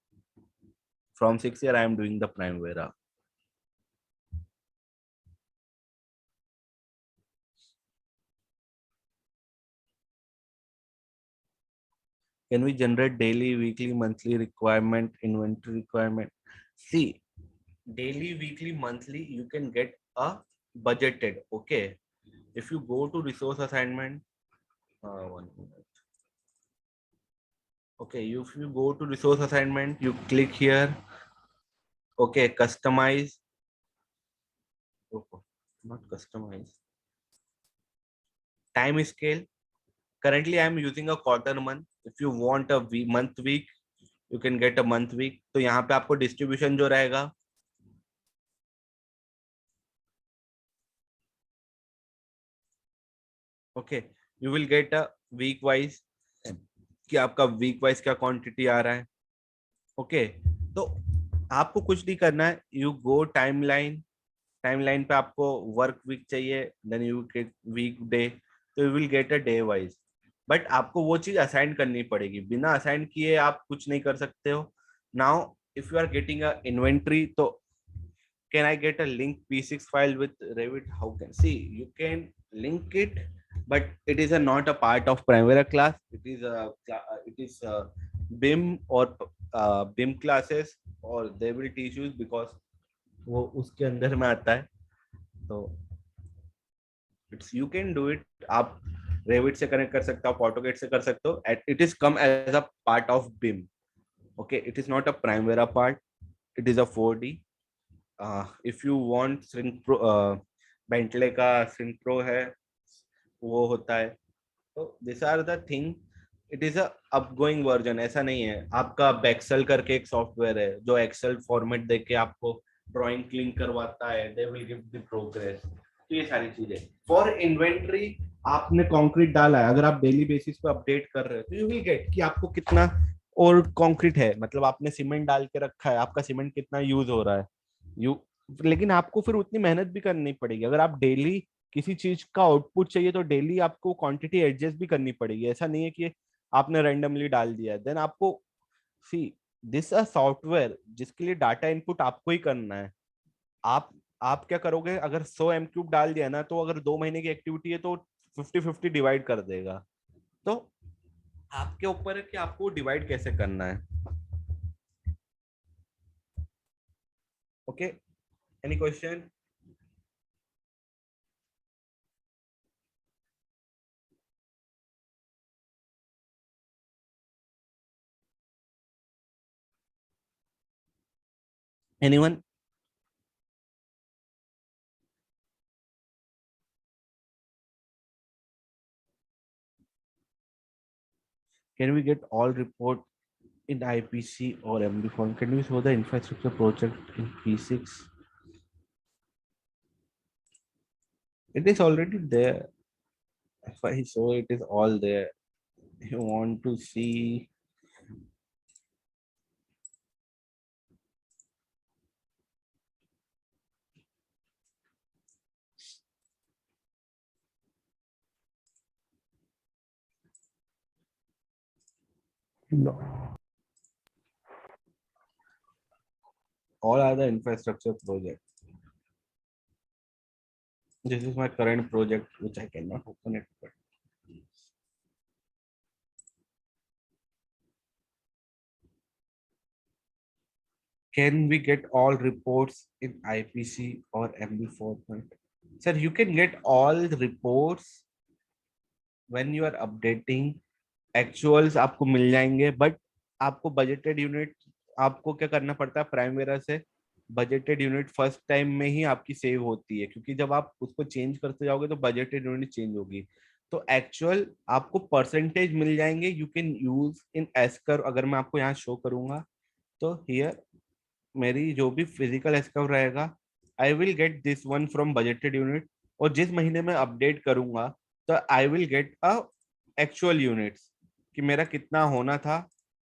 From 6 years, I am doing the Primavera. Can we generate daily, weekly, monthly requirement, inventory requirement? See, daily, weekly, monthly, you can get a budgeted. Okay. If you go to resource assignment, 1 minute. Okay, if you go to resource assignment, you click here. Okay, customize. Oh, not customize. Time scale. Currently, I am using a quarter month. If you want a month week, you can get a month week. तो यहाँ पे आपको distribution जो रहेगा, okay, you will get a week wise कि आपका week wise क्या quantity आ रहा है. Okay, तो आपको कुछ नहीं करना है. You go timeline. टाइमलाइन पे आपको वर्क वीक चाहिए, then you get weekday, so you will get a day wise. But आपको वो चीज असाइन करनी पड़ेगी, बिना असाइन किए आप कुछ नहीं कर सकते हो. Now if you are getting a inventory, तो can I get a link p6 file with Revit? How can see? You can link it, but it is not a part of Primavera class. It is a BIM or BIM classes, or they will teach you because वो उसके अंदर में आता है. तो it's, you can do it. आप Revit से connect कर सकते हो, आप ऑटोकेड से कर सकते हो. It is come as a part of BIM. Okay, it is not a Primavera part, it is a 4D. If you want sync pro, Bentley का सिंक प्रो है, वो होता है. तो this are the thing. It is a upgoing version. ऐसा नहीं है. आपका बेक्सेल करके एक सॉफ्टवेयर है जो एक्सेल फॉर्मेट देके आपको ड्राइंग क्लीन करवाता है. They will give the progress. तो ये सारी चीजें. फॉर इन्वेंट्री, आपने कंक्रीट डाला है, अगर आप डेली बेसिस पे अपडेट कर रहे हो, तो यू विल गेट कि आपको कितना और कंक्रीट है, मतलब आपने सीमेंट डाल के रखा है, आपका सीमेंट कितना यूज हो रहा है. यू, लेकिन आपको फिर उतनी मेहनत भी करनी पड़ेगी. अगर आप डेली किसी चीज का आउटपुट चाहिए, तो डेली आपको क्वांटिटी एडजस्ट भी करनी पड़ेगी. ऐसा नहीं है कि आपने रैंडमली डाल दिया है. देन आपको, सी, दिस अ सॉफ्टवेयर जिसके लिए डाटा इनपुट आपको ही करना है. आप क्या करोगे? अगर 100 एम क्यूब डाल दिया ना, तो अगर 2 महीने की एक्टिविटी है तो 50-50 डिवाइड कर देगा. तो आपके ऊपर है कि आपको डिवाइड कैसे करना है. Okay, any question? Anyone? Can we get all report in IPC or MB form? Can we show the infrastructure project in P6? It is already there. If I show, it is all there. You want to see? No. All are the infrastructure project. This is my current project, which I cannot open it. But can we get all reports in IPC or MB format? Sir, you can get all the reports when you are updating. Actuals आपको मिल जाएंगे, but आपको budgeted unit आपको क्या करना पड़ता है Primavera से. Budgeted unit first time में ही आपकी सेव होती है, क्योंकि जब आप उसको चेंज करते जाओगे तो बजटेड यूनिट चेंज होगी। तो एक्चुअल आपको परसेंटेज मिल जाएंगे, you can use in esker. अगर मैं आपको यहाँ शो करूंगा तो हियर मेरी जो भी फिजिकल एस्कर रहेगा, आई will get this one from budgeted unit. और जिस महीने में अपडेट करूंगा तो I will get a actual units कि मेरा कितना होना था।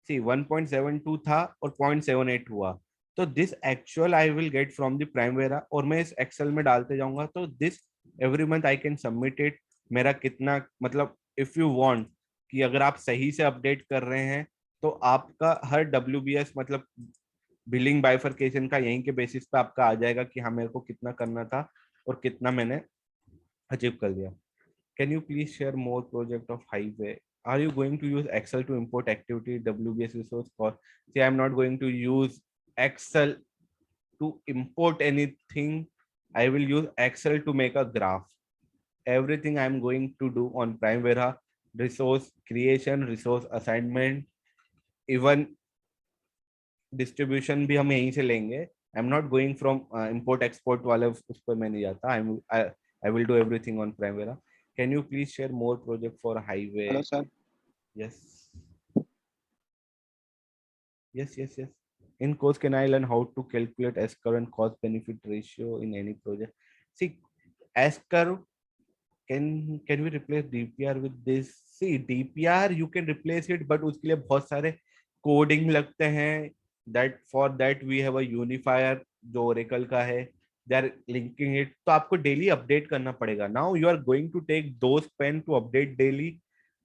सी 1.72 था और 0.78 हुआ। तो this actual I will get from the Primavera, और मैं इस एक्सेल में डालते जाऊंगा। तो this every month I can submit it. मेरा कितना, मतलब इफ यू वांट कि अगर आप सही से अपडेट कर रहे हैं तो आपका हर WBS मतलब बिलिंग बाइफरकेशन का यहीं के बेसिस पे आपका आ जाएगा कि हाँ मेरे को कितना करना था और कितना मैंने अचीव कर दिया। Can you please share more project of highway? Are you going to use Excel to import activity WBS resource cost? See, I'm not going to use Excel to import anything. I will use Excel to make a graph. Everything I'm going to do on Primavera, resource creation, resource assignment, even distribution भी हम यहीं से लेंगे। I'm not going from import export वाले उस पर मैं नहीं जाता। I will do everything on Primavera. Can you please share more project for highway? Hello sir. Yes. Yes. In course, can I learn how to calculate S curve and cost benefit ratio in any project? See, S curve, can we replace DPR with this? See, DPR you can replace it, but उसके लिए बहुत सारे coding लगते हैं। That for that we have a unifier जो Oracle का है। They are linking it, तो आपको डेली अपडेट करना पड़ेगा। Now you are going to take those pen to update daily,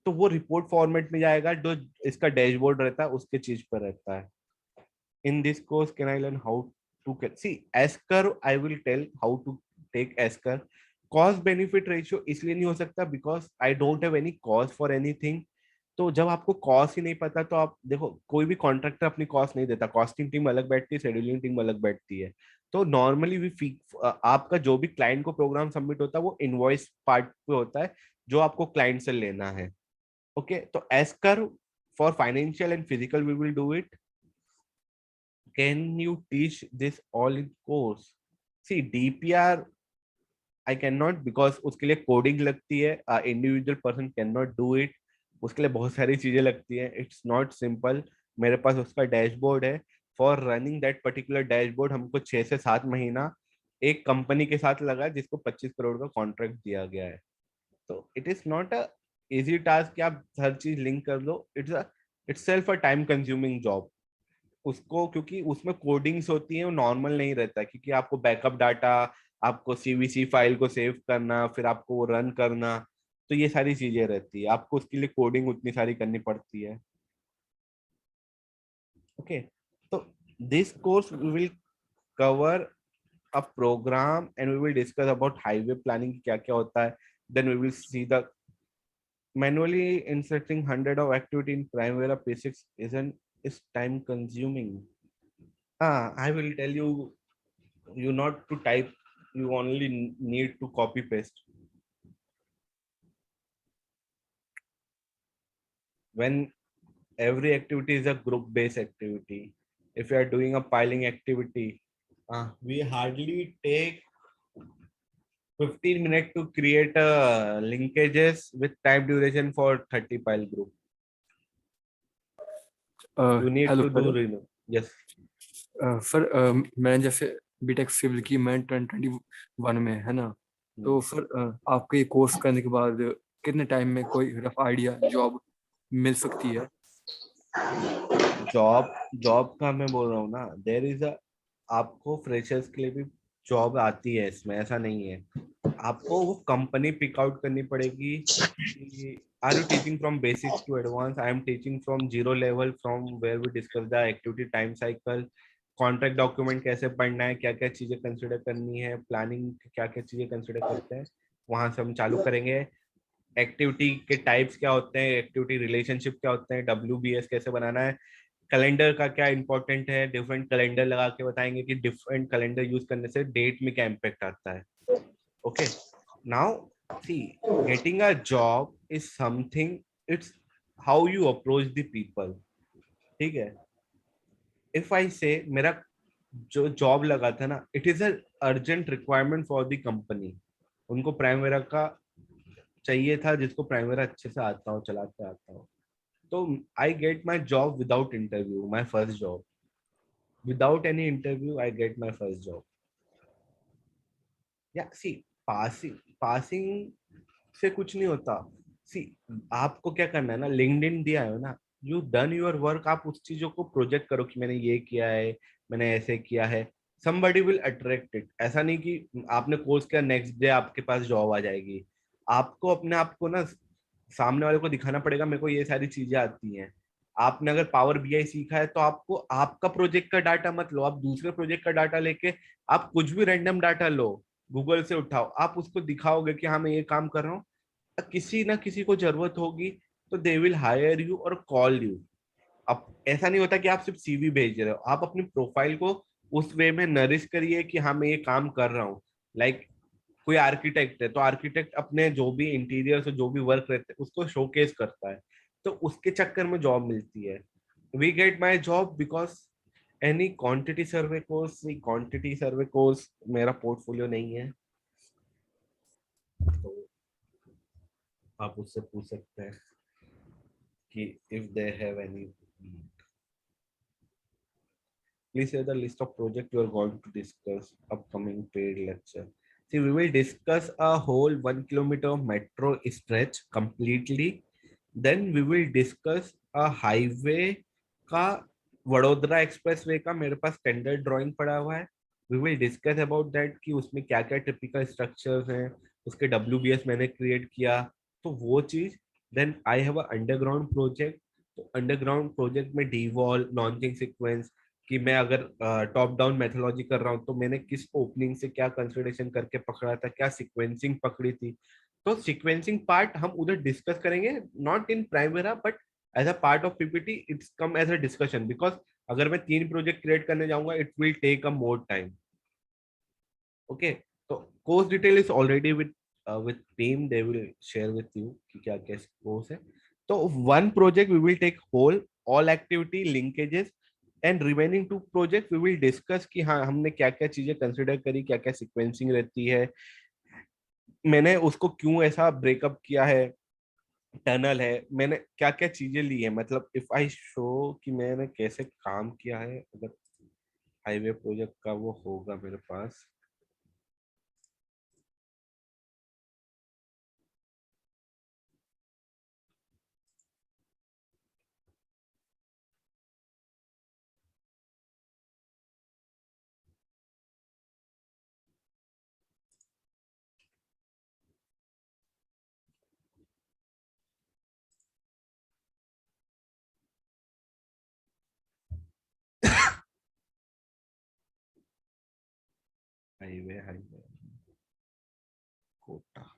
तो वो रिपोर्ट फॉर्मेट में जाएगा जो इसका डैशबोर्ड रहता है उसके चीज पर रहता है। In this course, can I learn how to see S curve? I will tell how to take S curve. Cost benefit ratio इसलिए नहीं हो सकता because I don't have any cost for anything. तो जब आपको कॉस्ट ही नहीं पता तो आप देखो, कोई भी कॉन्ट्रैक्टर अपनी कॉस्ट नहीं देता। कॉस्टिंग टीम अलग बैठती है, शेड्यूलिंग टीम अलग बैठती है। तो नॉर्मली भी आपका जो भी क्लाइंट को प्रोग्राम सबमिट होता है वो इनवॉइस पार्ट पे होता है जो आपको क्लाइंट से लेना है। ओके, तो S curve for financial and physical we will do it. Can you teach this all in course? See, DPR I cannot because उसके लिए कोडिंग लगती है। Individual person can not do it. उसके लिए बहुत सारी चीजें लगती हैं। It's not simple. मेरे पास उसका डैशबोर्ड है। For running that particular dashboard हमको 6 से 7 महीना एक कंपनी के साथ लगा जिसको 25 करोड़ का कॉन्ट्रैक्ट दिया गया है। तो it is not a easy task कि आप हर चीज लिंक कर लो। Itself a time consuming job उसको, क्योंकि उसमें कोडिंग्स होती हैं, वो नॉर्मल नहीं रहता है, क्योंकि आपको बैकअप डाटा, आपको सीवीसी फाइल को सेव करना, फिर आपको वो रन करना, तो ये सारी चीजें रहती है। आपको उसके लिए कोडिंग उतनी सारी करनी पड़ती है। ओके, तो this course we will cover a program and we will discuss about highway planning क्या क्या होता है। Then we will see the manually inserting 100 of activity in Primavera P6 is time consuming. I will tell you, you not to type, you only need to copy paste. When every activity is a group based activity, if you are doing a piling activity, we hardly take 15 minutes to create linkages with time duration for 30 pile group. You need hello to do renew. Yes. Sir मैंने जैसे BTech civil की मैं 2021 में है ना, तो sir आपके course करने के बाद कितने टाइम में कोई रफ आइडिया जॉब मिल सकती है? जॉब का मैं बोल रहा हूँ ना, देर इज अ, आपको फ्रेशर्स के लिए भी जॉब आती है इसमें, ऐसा नहीं है। आपको वो कंपनी पिक आउट करनी पड़ेगी। Are you teaching from basics to advance? I am teaching from zero level, from where we discuss the activity time cycle, contract document कैसे पढ़ना है, क्या क्या चीजें कंसिडर करनी है, प्लानिंग क्या क्या चीजें कंसिडर करते हैं, वहां से हम चालू करेंगे। एक्टिविटी के टाइप्स क्या होते हैं, एक्टिविटी रिलेशनशिप क्या होते हैं, WBS कैसे बनाना है, कैलेंडर का क्या इंपॉर्टेंट है, डिफरेंट कैलेंडर लगा के बताएंगे कि डिफरेंट कैलेंडर यूज करने से डेट में क्या इम्पेक्ट आता है। Okay, now see, getting a job is something, it's how you approach the people. ठीक है, इफ आई से मेरा जो जॉब लगा था ना, it is a urgent requirement for the company. उनको प्राइमेरा का चाहिए था, जिसको प्राइमेरा अच्छे से आता हो, चलाते आता हो। तो I get my job without interview, my first job, without any interview I get my first job. या सी, पासिंग पासिंग से कुछ नहीं होता। सी, आपको क्या करना है ना, लिंक्डइन दिया है ना, यू डन योर वर्क, आप उस चीजों को प्रोजेक्ट करो कि मैंने ये किया है, मैंने ऐसे किया है। somebody will attract it। ऐसा नहीं कि आपने कोर्स किया नेक्स्ट डे आपके पास जॉब आ जाएगी। आपको अपने आप को ना सामने वाले को दिखाना पड़ेगा, मेरे को ये सारी चीजें आती हैं। आपने अगर पावर बीआई सीखा है तो आपको आपका प्रोजेक्ट का डाटा मत लो, आप दूसरे प्रोजेक्ट का डाटा लेके आप कुछ भी रैंडम डाटा लो, गूगल से उठाओ, आप उसको दिखाओगे कि हाँ मैं ये काम कर रहा हूँ, किसी ना किसी को जरूरत होगी, तो दे विल हायर यू और कॉल यू। अब ऐसा नहीं होता कि आप सिर्फ सीवी भेज रहे हो, आप अपनी प्रोफाइल को उस वे में नरिश करिए कि हाँ मैं ये काम कर रहा हूँ। लाइक कोई आर्किटेक्ट है तो आर्किटेक्ट अपने जो भी इंटीरियर से जो भी वर्क रहते हैं उसको शोकेस करता है, तो उसके चक्कर में जॉब मिलती है। We get my job because any quantity survey course मेरा पोर्टफोलियो नहीं है, तो आप उससे पूछ सकते हैं कि if they have any need. Please say the list of projects you are going to discuss. Upcoming paid lecture. See, we will discuss a whole 1 kilometer metro stretch completely. Then we will discuss a highway का, Vadodara express way का मेरे पास standard drawing पड़ा हुआ है। We will discuss about that कि उसमें क्या क्या टिपिकल स्ट्रक्चर्स हैं, उसके WBS मैंने क्रिएट किया, तो वो चीज। Then I have a underground project. तो अंडरग्राउंड प्रोजेक्ट में डी वॉल, लॉन्चिंग सीक्वेंस, कि मैं अगर टॉप डाउन मेथोलॉजी कर रहा हूँ तो मैंने किस ओपनिंग से क्या कंसिडरेशन करके पकड़ा था, क्या सीक्वेंसिंग पकड़ी थी। तो सीक्वेंसिंग पार्ट हम उधर डिस्कस करेंगे, not in Primavera but as a part of PPT, it's come as a discussion, because अगर मैं 3 प्रोजेक्ट क्रिएट करने जाऊंगा it will take a more time. Okay, तो course detail is already with team, they will share with you कि क्या क्या course है। तो 1 project we will take whole all activity linkages, and remaining 2 project we will discuss कि हाँ हमने क्या क्या चीजें कंसिडर करी, क्या क्या सीक्वेंसिंग रहती है, मैंने उसको क्यों ऐसा ब्रेकअप किया है, टनल है, मैंने क्या क्या चीजें ली है, मतलब इफ आई शो कि मैंने कैसे काम किया है, अगर हाईवे प्रोजेक्ट का वो होगा मेरे पास। Highway highway Kota.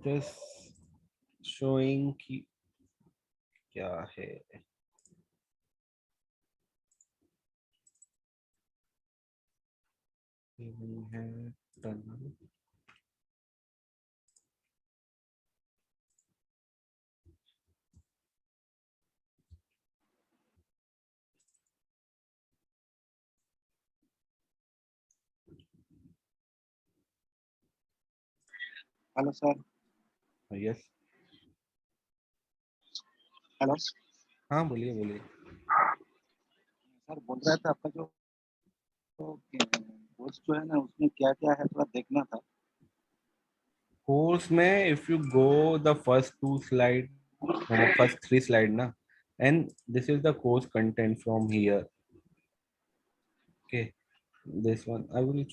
Just showing कि क्या है, है tunnel. Hello sir. Yes. Hello हाँ बोलिए बोलिए। सर, बोल रहा था आपका जो कोर्स जो है ना उसमें क्या क्या है थोड़ा देखना था। कोर्स में if you go the first 2 slide, मतलब फर्स्ट 3 स्लाइड ना, and this is the course content from here. Okay, this one I will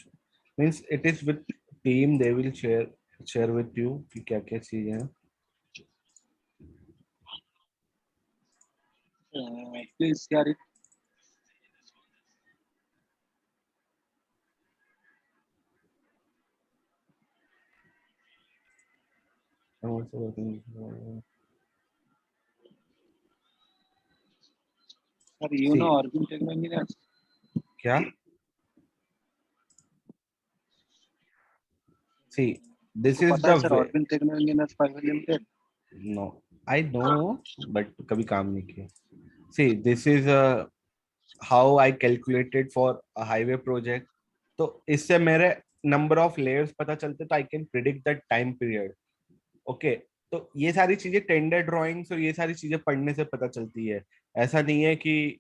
means it is with team, they will share with you कि क्या क्या चीजें हैं। Please share it. I'm also working. Sir, you know Orbital Techno Engineers? क्या? See, this आपको is पता the है sir way. Orbital Techno Engineers Private Limited? No, I know, but कभी काम नहीं किया. See, this is how I calculated for a highway project. तो इससे मेरे number of layers पता चलते, तो I can predict the time period. Okay, तो ये सारी चीजें टेंडर ड्राइंग्स और ये सारी चीजें पढ़ने से पता चलती है. ऐसा नहीं है कि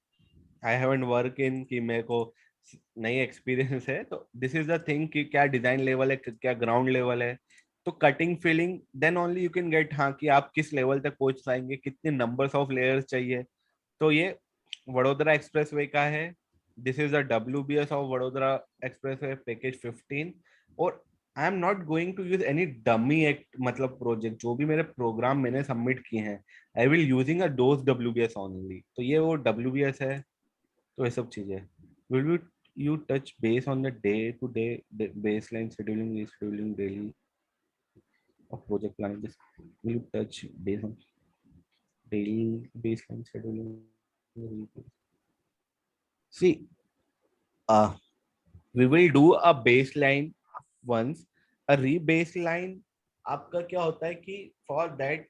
आई हैवंट वर्क इन कि मेरे को नई एक्सपीरियंस है. तो दिस इज द थिंग कि क्या डिजाइन लेवल है, क्या ग्राउंड लेवल है. तो cutting feeling then only you can get, हाँ, कि आप किस लेवल तक पहुंच पाएंगे, कितने नंबर्स ऑफ लेयर्स चाहिए. तो ये वडोदरा एक्सप्रेसवे का है. This is the WBS of Vadodara expressway package 15. और I am not going to use any dummy act, मतलब प्रोजेक्ट जो भी मेरे प्रोग्राम मैंने सबमिट किए हैं, I will using a those WBS only. तो ये वो WBS है. तो ये सब चीजें will you touch base on the day to day baseline scheduling, rescheduling daily of project planning? This will you touch base on daily baseline scheduling? See, uh we will do a baseline once. A rebaseline आपका क्या होता है कि for that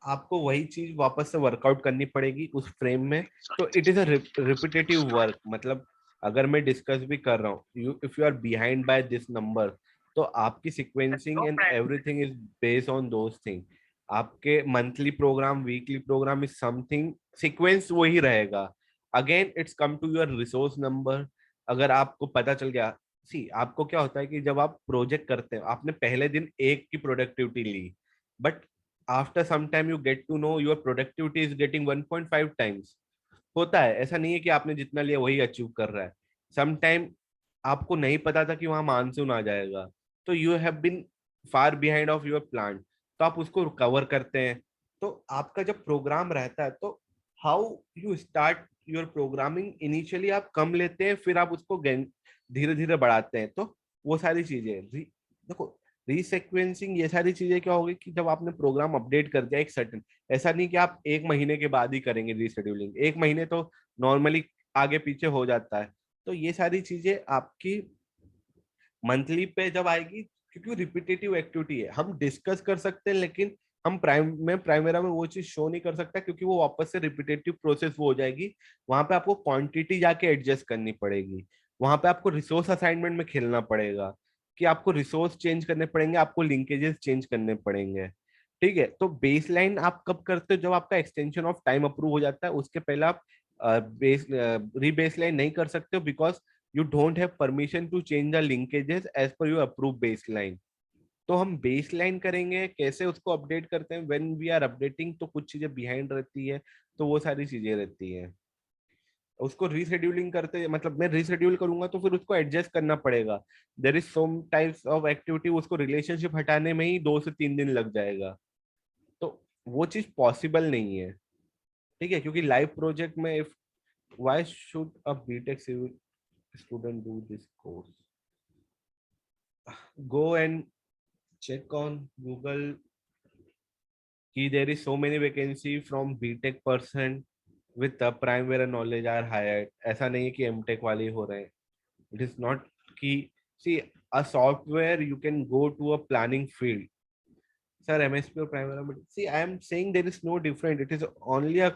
आपको वही चीज वापस से वर्कआउट करनी पड़ेगी उस फ्रेम में. तो it is a repetitive work. मतलब अगर मैं डिस्कस भी कर रहा हूँ, you if you are behind by this number, तो आपकी sequencing and everything is based on those thing. आपके monthly program, weekly program is something, sequence वही रहेगा. Again it's come to your resource number. अगर आपको पता चल गया, सी आपको क्या होता है कि जब आप प्रोजेक्ट करते हैं, आपने पहले दिन एक की प्रोडक्टिविटी ली, but after some time you get to know your productivity is getting 1.5 times. होता है, ऐसा नहीं है कि आपने जितना लिया वही अचीव कर रहा है. सम टाइम आपको नहीं पता था कि वहां मानसून आ जाएगा, तो you have been far behind of your plan, तो आप उसको कवर करते हैं. तो आपका जब प्रोग्राम रहता है, तो how you start your programming, initially आप कम लेते हैं, फिर आप उसको धीरे धीरे बढ़ाते हैं. तो वो सारी चीजें देखो, रीसेक्वेंसिंग, ये सारी चीजें क्या होगी कि जब आपने प्रोग्राम अपडेट कर दिया एक सर्टन, ऐसा नहीं कि आप एक महीने के बाद ही करेंगे रीशेड्यूलिंग. एक महीने तो नॉर्मली आगे पीछे हो जाता है. तो ये सारी चीजें आपकी मंथली पे जब आएगी, क्योंकि रिपीटेटिव एक्टिविटी है, हम डिस्कस कर सकते हैं, लेकिन हम प्राइमेरा में वो चीज शो नहीं कर सकता, क्योंकि वो वापस से रिपीटेटिव प्रोसेस वो हो जाएगी. वहां पे आपको क्वांटिटी जाके एडजस्ट करनी पड़ेगी. वहां पे आपको रिसोर्स असाइनमेंट में खेलना पड़ेगा, कि आपको रिसोर्स चेंज करने पड़ेंगे, आपको लिंकेजेस चेंज करने पड़ेंगे. ठीक है. तो बेसलाइन आप कब करते हो? जब आपका एक्सटेंशन ऑफ टाइम अप्रूव हो जाता है. उसके पहले आप रीबेसलाइन नहीं कर सकते हो, because you don't have permission to change the linkages as per your approved baseline. तो हम बेसलाइन करेंगे, कैसे उसको अपडेट करते हैं, व्हेन वी आर अपडेटिंग, तो कुछ चीजें बिहाइंड रहती है, तो वो सारी चीजें रहती है. उसको रीशेड्यूलिंग करते, मतलब मैं रीशेड्यूल करूंगा तो फिर उसको एडजस्ट करना पड़ेगा. There is some types of activity, उसको रिलेशनशिप हटाने में ही 2 से 3 दिन लग जाएगा. तो वो चीज पॉसिबल नहीं है. ठीक है. क्योंकि लाइव प्रोजेक्ट में if why should a BTech civil student do this course? Go and check on Google कि there is so many vacancy from BTech person with the primary knowledge are hired. ऐसा नहीं है कि MTech वाले ही हो रहे हैं. It is not कि see a software you can go to a planning field. Sir, MSP or primary, see I am saying there is no different. It is only a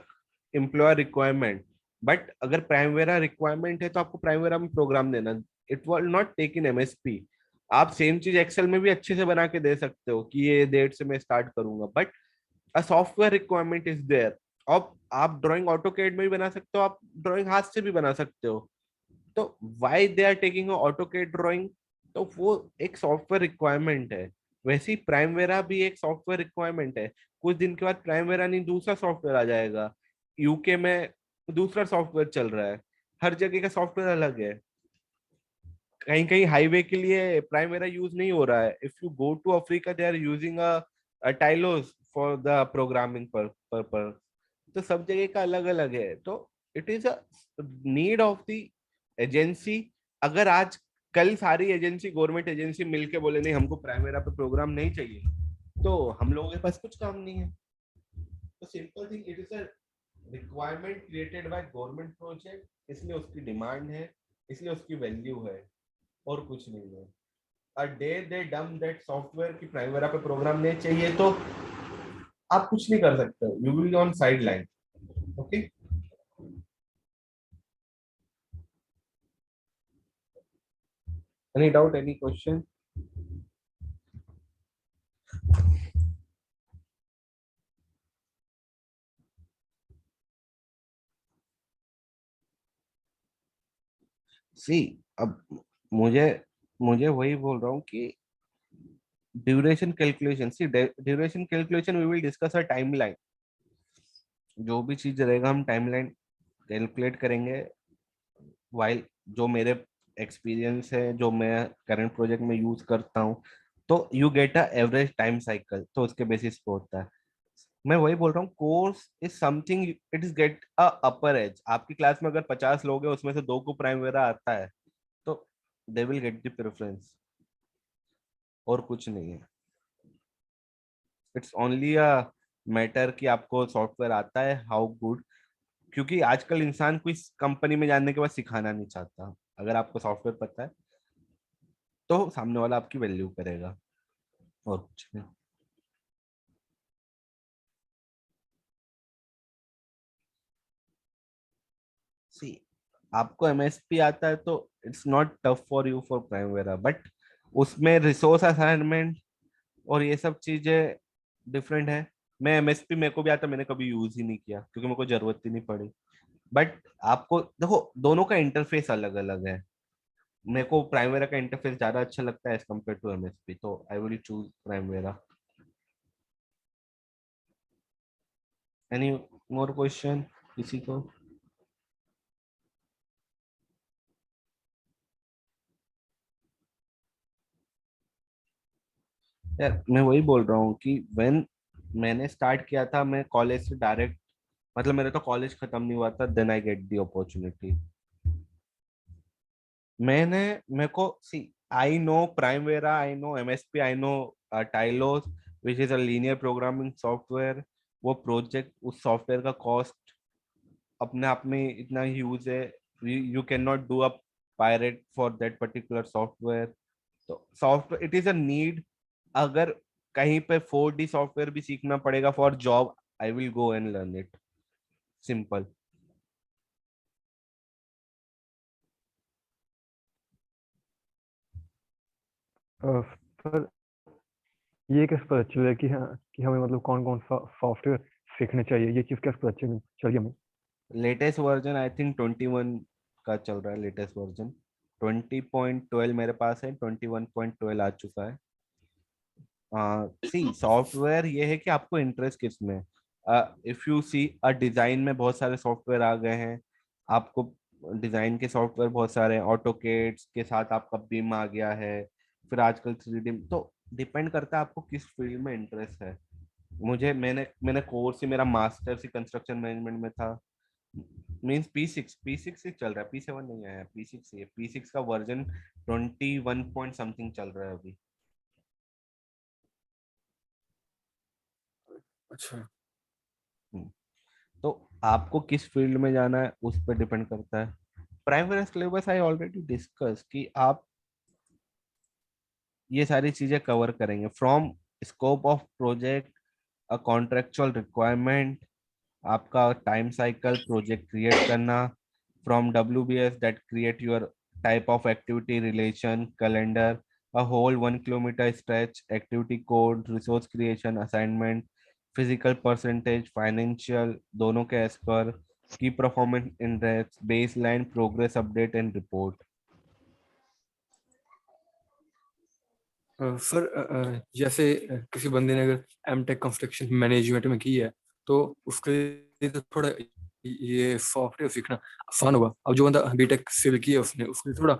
employer requirement. But अगर प्राइमेरा requirement है तो आपको प्राइमेरा में program देना. It will not take in MSP. आप same चीज Excel में भी अच्छे से बना के दे सकते हो कि ये डेट से मैं स्टार्ट करूंगा, but a software requirement is there. अब आप ड्राइंग ऑटोकैड में भी बना सकते हो, आप ड्राइंग हाथ से भी बना सकते हो. तो why they are taking AutoCAD drawing? तो वो एक सॉफ्टवेयर रिक्वायरमेंट है. वैसे ही प्राइमेरा भी एक सॉफ्टवेयर रिक्वायरमेंट है. कुछ दिन के बाद प्राइमेरा नहीं, दूसरा सॉफ्टवेयर आ जाएगा. यूके में दूसरा सॉफ्टवेयर चल रहा है. हर जगह का सॉफ्टवेयर अलग है. कहीं कहीं हाईवे के लिए प्राइमेरा यूज नहीं हो रहा है. If you go to Africa, they are using a Tilos for the programming purpose. तो सब जगह का अलग अलग है। तो it is a need of the agency. अगर आज कल सारी एजेंसी, गवर्नमेंट एजेंसी मिलके बोले नहीं हमको प्राइमेरा पे प्रोग्राम नहीं चाहिए, तो हम लोगों के पास कुछ काम नहीं है। तो simple thing, it is a requirement created by government project, इसलिए उसकी डिमांड है, इसलिए उसकी वैल्यू है, और कुछ नहीं है। अ डे दे डम दैट सॉफ्टवेयर की प्राइमेरा पे प्रोग्राम नहीं चाहिए, तो आप कुछ नहीं कर सकते, you will be on side line. Okay, any doubt, any question? See, अब मुझे मुझे वही बोल रहा हूँ कि duration calculation, see duration calculation we will discuss a timeline. जो भी चीज रहेगा हम टाइमलाइन कैलकुलेट करेंगे। वाइल जो मेरे एक्सपीरियंस है, जो मैं करंट प्रोजेक्ट में यूज करता हूँ, तो you get a average time cycle, तो उसके बेसिस पे होता है। मैं वही बोल रहा हूँ, course is something, it is get a upper as. आपकी क्लास में अगर 50 लोग हैं, उसमें से 2 को प्राइमेरा आता है, तो they will get the preference, और कुछ नहीं है। इट्स ओनली अ मैटर कि आपको सॉफ्टवेयर आता है, हाउ गुड। क्योंकि आजकल इंसान कोई कंपनी में जाने के बाद सिखाना नहीं चाहता। अगर आपको सॉफ्टवेयर पता है, तो सामने वाला आपकी वैल्यू करेगा, और कुछ नहीं। सी, आपको एमएसपी आता है, तो it's not tough for you for Primavera, but उसमें रिसोर्स असाइनमेंट और ये सब चीजें डिफरेंट है। मैं एमएसपी, मेरे को भी आता, मैंने कभी यूज ही नहीं किया क्योंकि मेरे को जरूरत ही नहीं पड़ी। बट आपको देखो, दोनों का इंटरफेस अलग अलग है। मेरे को प्राइमेरा का इंटरफेस ज्यादा अच्छा लगता है एज कम्पेयर टू एमएसपी, तो I will choose Primavera. Any more question किसी को? यार मैं वही बोल रहा हूँ कि व्हेन मैंने स्टार्ट किया था, मैं कॉलेज से डायरेक्ट, मतलब मेरा तो कॉलेज खत्म नहीं हुआ था, then I get the opportunity. मेरे को see, I know Primavera, I know MSP, I know Tilos, which is a linear programming software. वो प्रोजेक्ट, उस सॉफ्टवेयर का कॉस्ट अपने आप में इतना ह्यूज है, you can not do a pirate for that particular software. तो software it is a need. अगर कहीं पे 4D सॉफ्टवेयर भी सीखना पड़ेगा for job, I will go and learn it, simple. पर ये कैसे पता चले कि हाँ कि हमें मतलब कौन कौन सा सॉफ्टवेयर सीखना चाहिए, ये चीज़ कैसे पता चलिए हमें? लेटेस्ट वर्जन आई थिंक 21 का चल रहा है, लेटेस्ट वर्जन 20.12 मेरे पास है, 21.12 आ चुका है। सी, सॉफ्टवेयर ये है कि आपको इंटरेस्ट किस में। If you see a design में बहुत सारे सॉफ्टवेयर आ गए हैं। आपको डिजाइन के सॉफ्टवेयर बहुत सारे हैं, ऑटोकेड के साथ आपका बीम आ गया है, फिर आजकल 3D। तो डिपेंड करता है आपको किस फील्ड में इंटरेस्ट है। मुझे मैंने मैंने कोर्स ही, मेरा मास्टर्स ही कंस्ट्रक्शन मैनेजमेंट में था। मीन्स पी सिक्स ही चल रहा है, P7 नहीं आया, P6 ही है। P6 का वर्जन 21 पॉइंट समथिंग चल रहा है अभी। अच्छा। हम्म। तो आपको किस फील्ड में जाना है उस पर डिपेंड करता है। Primary syllabus I already discuss कि आप ये सारी चीजें कवर करेंगे, from scope of project, a contractual requirement, आपका टाइम साइकिल, प्रोजेक्ट क्रिएट करना, from WBS that create your type of activity relation calendar, a whole 1 kilometre stretch activity code, resource creation, assignment, physical percentage, financial, दोनों के as per, की performance index, baseline, progress update and report. Sir जैसे किसी बंदे ने अगर MTech construction management में की है, तो उसके लिए तो थोड़ा ये सॉफ्टवेयर सीखना आसान होगा। अब जो बंदा बीटेक सिविल की है, उसने उसके लिए थोड़ा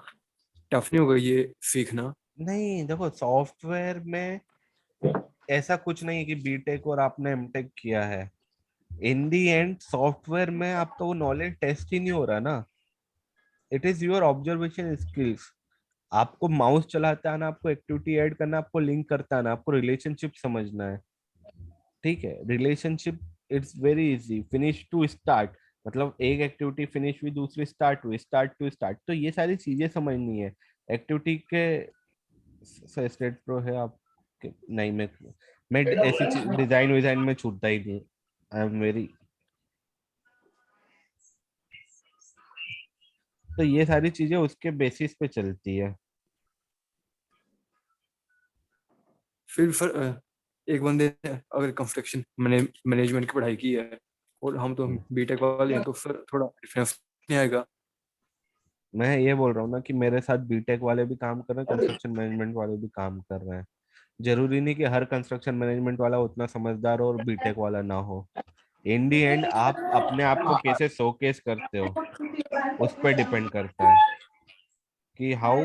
टफ नहीं होगा ये सीखना? नहीं देखो, सॉफ्टवेयर में ऐसा कुछ नहीं है कि बीटेक और आपने एमटेक किया है। इन दी एंड सॉफ्टवेयर में आपका वो नॉलेज टेस्ट ही नहीं हो रहा ना, it is your observation skills. आपको माउस चलाता आना, आपको एक्टिविटी ऐड करना, आपको लिंक करता आना, आपको रिलेशनशिप समझना है। ठीक है, relationship it's very easy, finish to start, मतलब एक एक्टिविटी फिनिश हुई, दूसरी स्टार्ट हुई, स्टार्ट टू स्टार्ट, तो ये सारी चीजें समझनी है एक्टिविटी के। स्टेट प्रो है आप नहीं, मैं ऐसी डिजाइन विजाइन में छूटता ही नहीं, आई एम वेरी। तो ये सारी चीजें उसके बेसिस पे चलती है। फिर सर एक बंदे ने अगर कंस्ट्रक्शन मैनेजमेंट की पढ़ाई की है और हम तो बीटेक वाले हैं, तो सर थोड़ा डिफरेंस नहीं आएगा? मैं ये बोल रहा हूँ ना कि मेरे साथ बीटेक वाले भी काम कर रहे हैं, कंस्ट्रक्शन मैनेजमेंट वाले भी काम कर रहे हैं। जरूरी नहीं कि हर कंस्ट्रक्शन मैनेजमेंट वाला उतना समझदार हो और बीटेक वाला ना हो। इन दी एंड आप अपने आप को कैसे शोकेस करते हो उस पर डिपेंड करता है कि how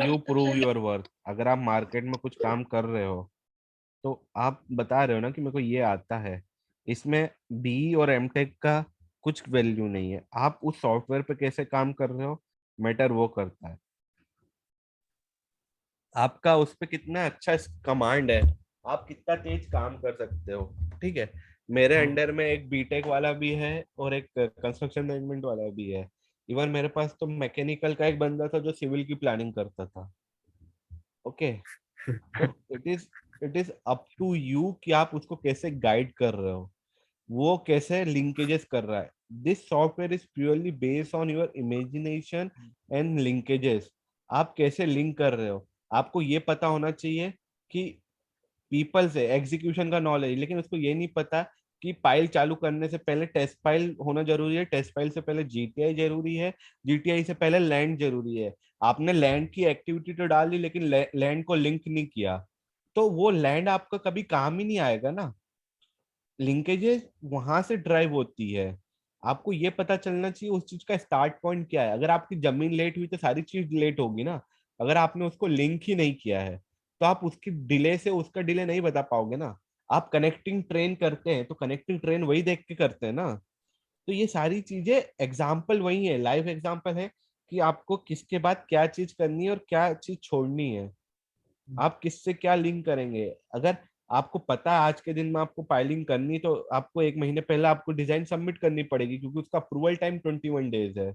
you prove your worth. अगर आप मार्केट में कुछ काम कर रहे हो तो आप बता रहे हो ना कि मेरे को ये आता है, इसमें बी और एमटेक का कुछ वैल्यू नहीं है। आप उस सॉफ्टवेयर पे कैसे काम कर रहे हो मैटर वो करता है, आपका उस पे कितना अच्छा कमांड है, आप कितना तेज काम कर सकते हो। ठीक है, मेरे हाँ। अंडर में एक बीटेक वाला भी है और एक कंस्ट्रक्शन मैनेजमेंट वाला भी है। इवन मेरे पास तो मैकेनिकल का एक बंदा था जो सिविल की प्लानिंग करता था। ओके, तो it is up to you कि आप उसको कैसे गाइड कर रहे हो, वो कैसे लिंकेजेस कर रहा है। This software is purely based on your imagination and linkages. आप कैसे लिंक कर रहे हो, आपको ये पता होना चाहिए कि पीपल से एग्जीक्यूशन का नॉलेज, लेकिन उसको ये नहीं पता कि फाइल चालू करने से पहले टेस्ट फाइल होना जरूरी है, टेस्ट फाइल से पहले जीटीआई जरूरी है, जीटीआई से पहले लैंड जरूरी है। आपने लैंड की एक्टिविटी तो डाल दी लेकिन लैंड को लिंक नहीं किया, तो वो लैंड आपका कभी काम ही नहीं आएगा ना। लिंकेजेस वहां से ड्राइव होती है। आपको ये पता चलना चाहिए उस चीज का स्टार्ट पॉइंट क्या है। अगर आपकी जमीन लेट हुई तो सारी चीज लेट होगी ना। अगर आपने उसको लिंक ही नहीं किया है तो आप उसकी डिले से उसका डिले नहीं बता पाओगे ना। आप कनेक्टिंग ट्रेन करते हैं तो कनेक्टिंग ट्रेन वही देख के करते हैं ना। तो ये सारी चीजें एग्जाम्पल वही है, लाइव एग्जाम्पल है कि आपको किसके बाद क्या चीज करनी है और क्या चीज छोड़नी है, आप किससे क्या लिंक करेंगे। अगर आपको पता है आज के दिन में आपको फाइलिंग करनी, तो आपको एक महीने पहले आपको डिजाइन सबमिट करनी पड़ेगी क्योंकि उसका अप्रूवल टाइम 21 डेज है।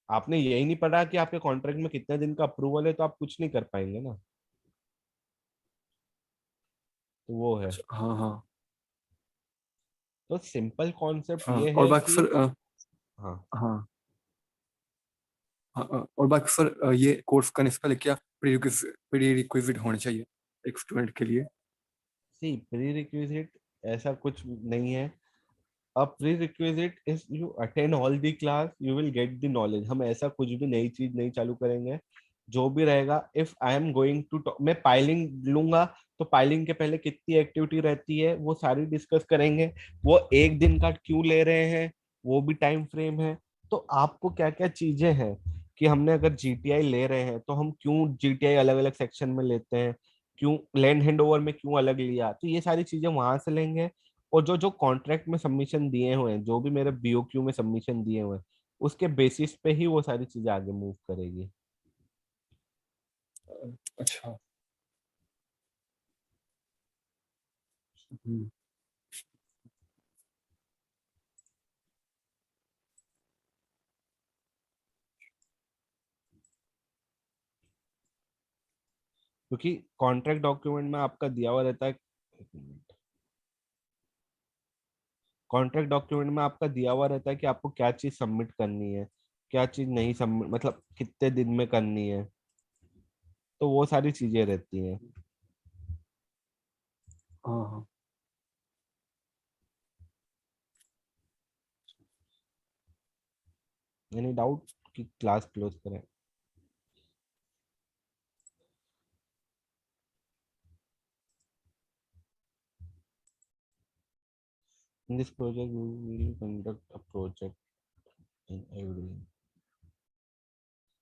आपने यही नहीं पढ़ा कि आपके कॉन्ट्रैक्ट में कितने दिन का अप्रूवल है, तो आप कुछ नहीं कर पाएंगे ना। तो वो है। अच्छा, हाँ हाँ तो सिंपल कॉन्सेप्ट हाँ। ये और है बाकी कि सर हाँ, हाँ हाँ और बाकी सर ये कोर्स करने से पहले क्या प्री रिक्विजिट होने चाहिए एक स्टूडेंट के लिए? सी प्री रिक्विजिट ऐसा कुछ नहीं है। अ pre requisite is you attend all the class, you will get the knowledge. हम ऐसा कुछ भी नई चीज नहीं चालू करेंगे। जो भी रहेगा, if I am going to, मैं पाइलिंग लूंगा तो पाइलिंग के पहले कितनी एक्टिविटी रहती है वो सारी डिस्कस करेंगे। वो एक दिन का क्यों ले रहे हैं वो भी टाइम फ्रेम है। तो आपको क्या क्या चीजें हैं कि हमने अगर जीटीआई ले रहे हैं तो हम क्यों जीटीआई अलग अलग सेक्शन में लेते हैं, क्यों लैंड हैंडओवर में क्यों अलग लिया, तो ये सारी चीजें वहां से लेंगे। और जो जो कॉन्ट्रैक्ट में सबमिशन दिए हुए हैं, जो भी मेरे बीओक्यू में सबमिशन दिए हुए हैं, उसके बेसिस पे ही वो सारी चीजें आगे मूव करेगी। अच्छा। हम्म। क्योंकि कॉन्ट्रैक्ट डॉक्यूमेंट में आपका दिया हुआ रहता है, कॉन्ट्रैक्ट डॉक्यूमेंट में आपका दिया हुआ रहता है कि आपको क्या चीज सबमिट करनी है, क्या चीज नहीं सबमिट, मतलब कितने दिन में करनी है। तो वो सारी चीजें रहती हैं। हाँ हाँ। एनी डाउट कि क्लास क्लोज करें? In this project we will conduct a project in every,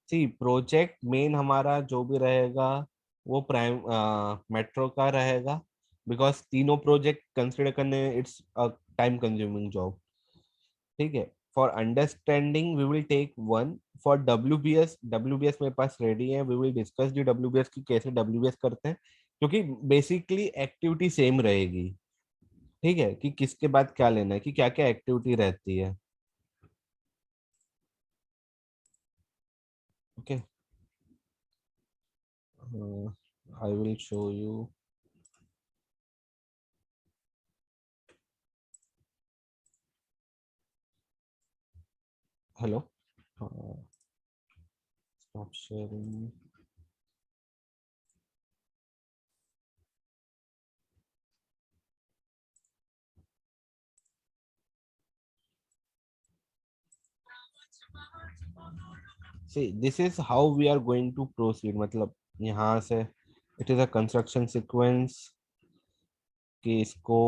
see project मेन हमारा जो भी रहेगा वो प्राइम मेट्रो का रहेगा। बिकॉज तीनों प्रोजेक्ट कंसिडर करने, इट्स टाइम कंज्यूमिंग जॉब, ठीक है। For understanding we will take one. For WBS, WBS मेरे पास रेडी है, we will discuss the WBS की कैसे डब्ल्यूबीएस करते हैं, क्योंकि बेसिकली एक्टिविटी सेम रहेगी, ठीक है, कि किसके बाद क्या लेना है, कि क्या क्या एक्टिविटी रहती है, okay. I will show you. Hello, stop sharing. See, this is how we are going to proceed, मतलब यहाँ से it is a construction sequence कि इसको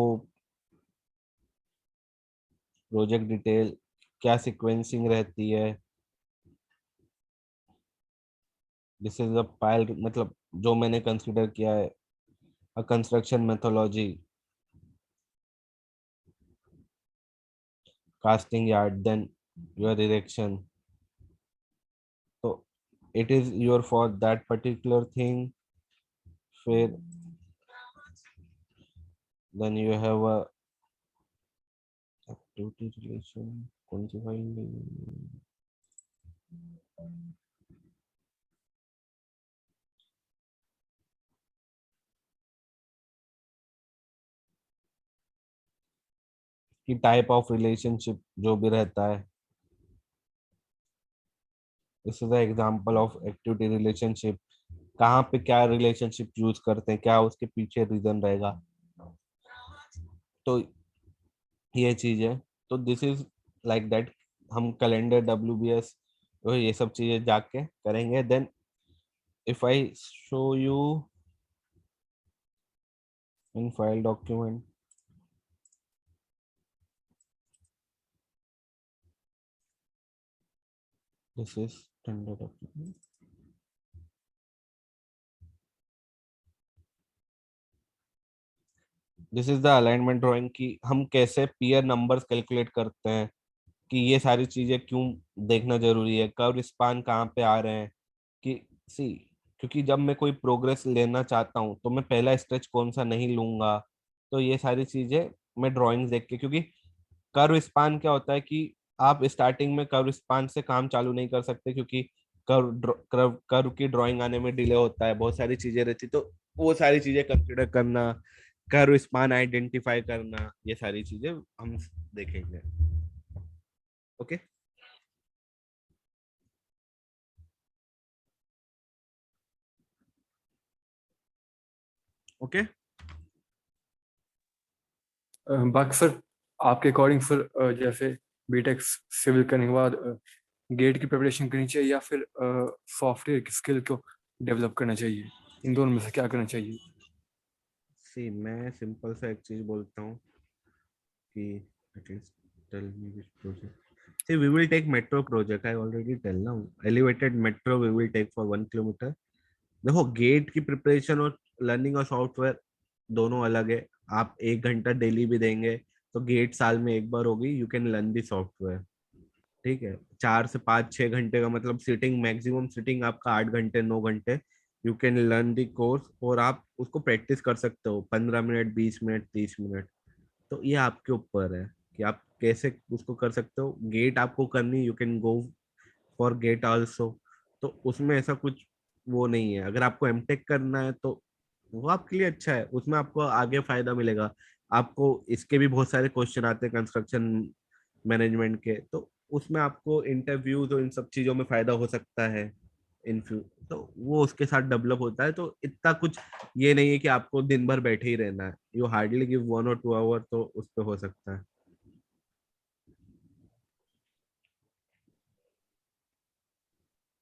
प्रोजेक्ट डिटेल क्या सीक्वेंसिंग रहती है, दिस इज अ पाइल, मतलब जो मैंने कंसीडर किया है, a construction methodology, casting yard, then your erection, तो it is your for that particular thing. फिर then you have a activity relation, कौन सी फाइल, कि टाइप ऑफ रिलेशनशिप जो भी रहता है, this is the example of activity relationship, कहाँ पे क्या रिलेशनशिप यूज करते हैं, क्या उसके पीछे रीजन रहेगा, तो ये चीज है। तो दिस इज लाइक दैट, हम कैलेंडर डब्ल्यूबीएस ये सब चीजें जाके करेंगे। Then if I show you in file document, this is tender document, this is the alignment drawing की हम कैसे पीयर नंबर्स कैलकुलेट करते हैं, कि ये सारी चीजें क्यों देखना जरूरी है, कब स्पान कहाँ पे आ रहे हैं, कि सी, क्योंकि जब मैं कोई प्रोग्रेस लेना चाहता हूँ तो मैं पहला स्ट्रेच कौन सा नहीं लूंगा, तो ये सारी चीजें मैं ड्राइंग्स देख के, क्योंकि कर्व स्पान क्या होता है कि आप स्टार्टिंग में कर्व स्पान से काम चालू नहीं कर सकते, क्योंकि कर्व की ड्राइंग आने में डिले होता है, बहुत सारी चीजें रहती, तो वो सारी चीजें कंसिडर करना, कर्व स्पान आइडेंटिफाई करना, ये सारी चीजें हम देखेंगे, ओके। ओके, बाकी सर आपके अकॉर्डिंग फिर जैसे बीटेक सिविल करने के बाद गेट की प्रिपरेशन करनी चाहिए या फिर सॉफ्टवेयर की स्किल को डेवलप करना चाहिए, इन दोनों में से क्या करना चाहिए? सी, मैं सिंपल सा एक चीज बोलता हूँ कि at least tell me which project. See, we will take metro project. I already tell now. Elevated metro we will take for 1 kilometer. देखो, गेट की प्रिपरेशन और लर्निंग और सॉफ्टवेयर दोनों अलग है। आप 1 घंटा डेली भी देंगे तो गेट साल में एक बार होगी, you can learn the software, ठीक है। 4 से 5 6 घंटे का मतलब सिटिंग, मैक्सिमम सिटिंग आपका 8 घंटे 9 घंटे, you can learn the course, और आप उसको प्रैक्टिस कर सकते हो 15 मिनट 20 मिनट 30 मिनट, तो ये आपके ऊपर है कि आप कैसे उसको कर सकते हो। गेट आपको करनी, you can go for gate also, तो उसमें ऐसा कुछ वो नहीं है। अगर आपको एमटेक करना है तो वो आपके लिए अच्छा है, उसमें आपको आगे फायदा मिलेगा। आपको इसके भी बहुत सारे क्वेश्चन आते हैं कंस्ट्रक्शन मैनेजमेंट के, तो उसमें आपको इंटरव्यूज और इन सब चीजों में फायदा हो सकता है इन फ्यू, तो वो उसके साथ डेवलप होता है। तो इतना कुछ ये नहीं है कि आपको दिन भर बैठे ही रहना है, यू हार्डली गिव 1 और 2 आवर, तो उस पर हो सकता है।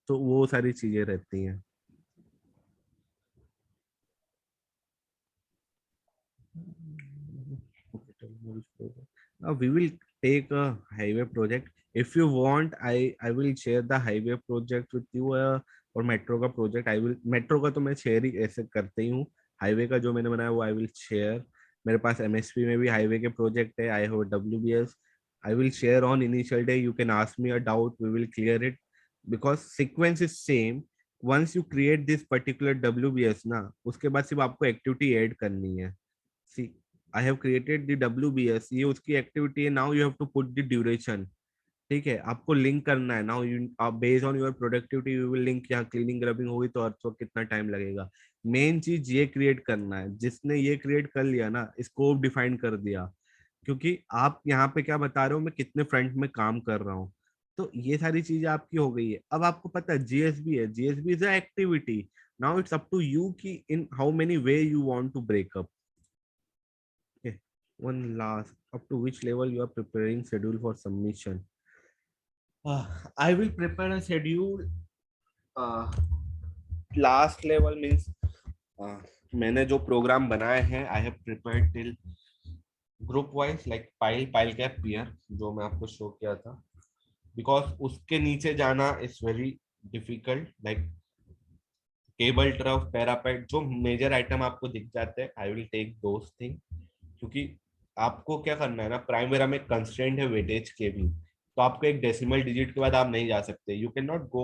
तो वो सारी चीजें रहती हैं। We will take a highway project. If you want, I will share the highway project with you, और मेट्रो का प्रोजेक्ट आई विल, मेट्रो का तो मैं शेयर ही ऐसे करते ही हूँ, हाईवे का जो मैंने बनाया वो आई विल शेयर। मेरे पास MSP में भी हाईवे के प्रोजेक्ट है, I have WBS, I will share on initial day, you can ask me a doubt, we will clear it, because sequence is same. Once you create this particular WBS ना, उसके बाद सिर्फ आपको activity add करनी है. See, I have created the WBS, ये उसकी activity है. Now you have to put the duration. ठीक है, आपको लिंक करना है. Now you based on your productivity you will link. यहाँ क्लीनिंग ग्रबिंग होगी तो अर्थ वक्त कितना टाइम लगेगा. मेन चीज ये क्रिएट करना है. जिसने ये क्रिएट कर लिया ना, स्कोप डिफाइन कर दिया, क्योंकि आप यहाँ पे क्या बता रहे हो, मैं कितने फ्रंट में काम कर रहा हूँ, तो ये सारी चीजें आपकी हो गई है. अब आपको पता है GSB है, GSB is a activity. Now it's up to you कि in how many way you want to break up. One last, up to which level you are preparing schedule for submission? I will prepare a schedule. Last level means मैंने जो programme बनाए हैं, I have prepared till group wise, like pile cap peer, जो मैं आपको show किया था. Because उसके नीचे जाना is very difficult, like cable trough parapet, जो मेजर आइटम आपको दिख जाते हैं, I will take those thing. क्योंकि आपको क्या करना है ना, प्राइमेरा में कंस्ट्रेंट है वेटेज के भी, तो आपको एक डेसिमल डिजिट के बाद आप नहीं जा सकते. You can not go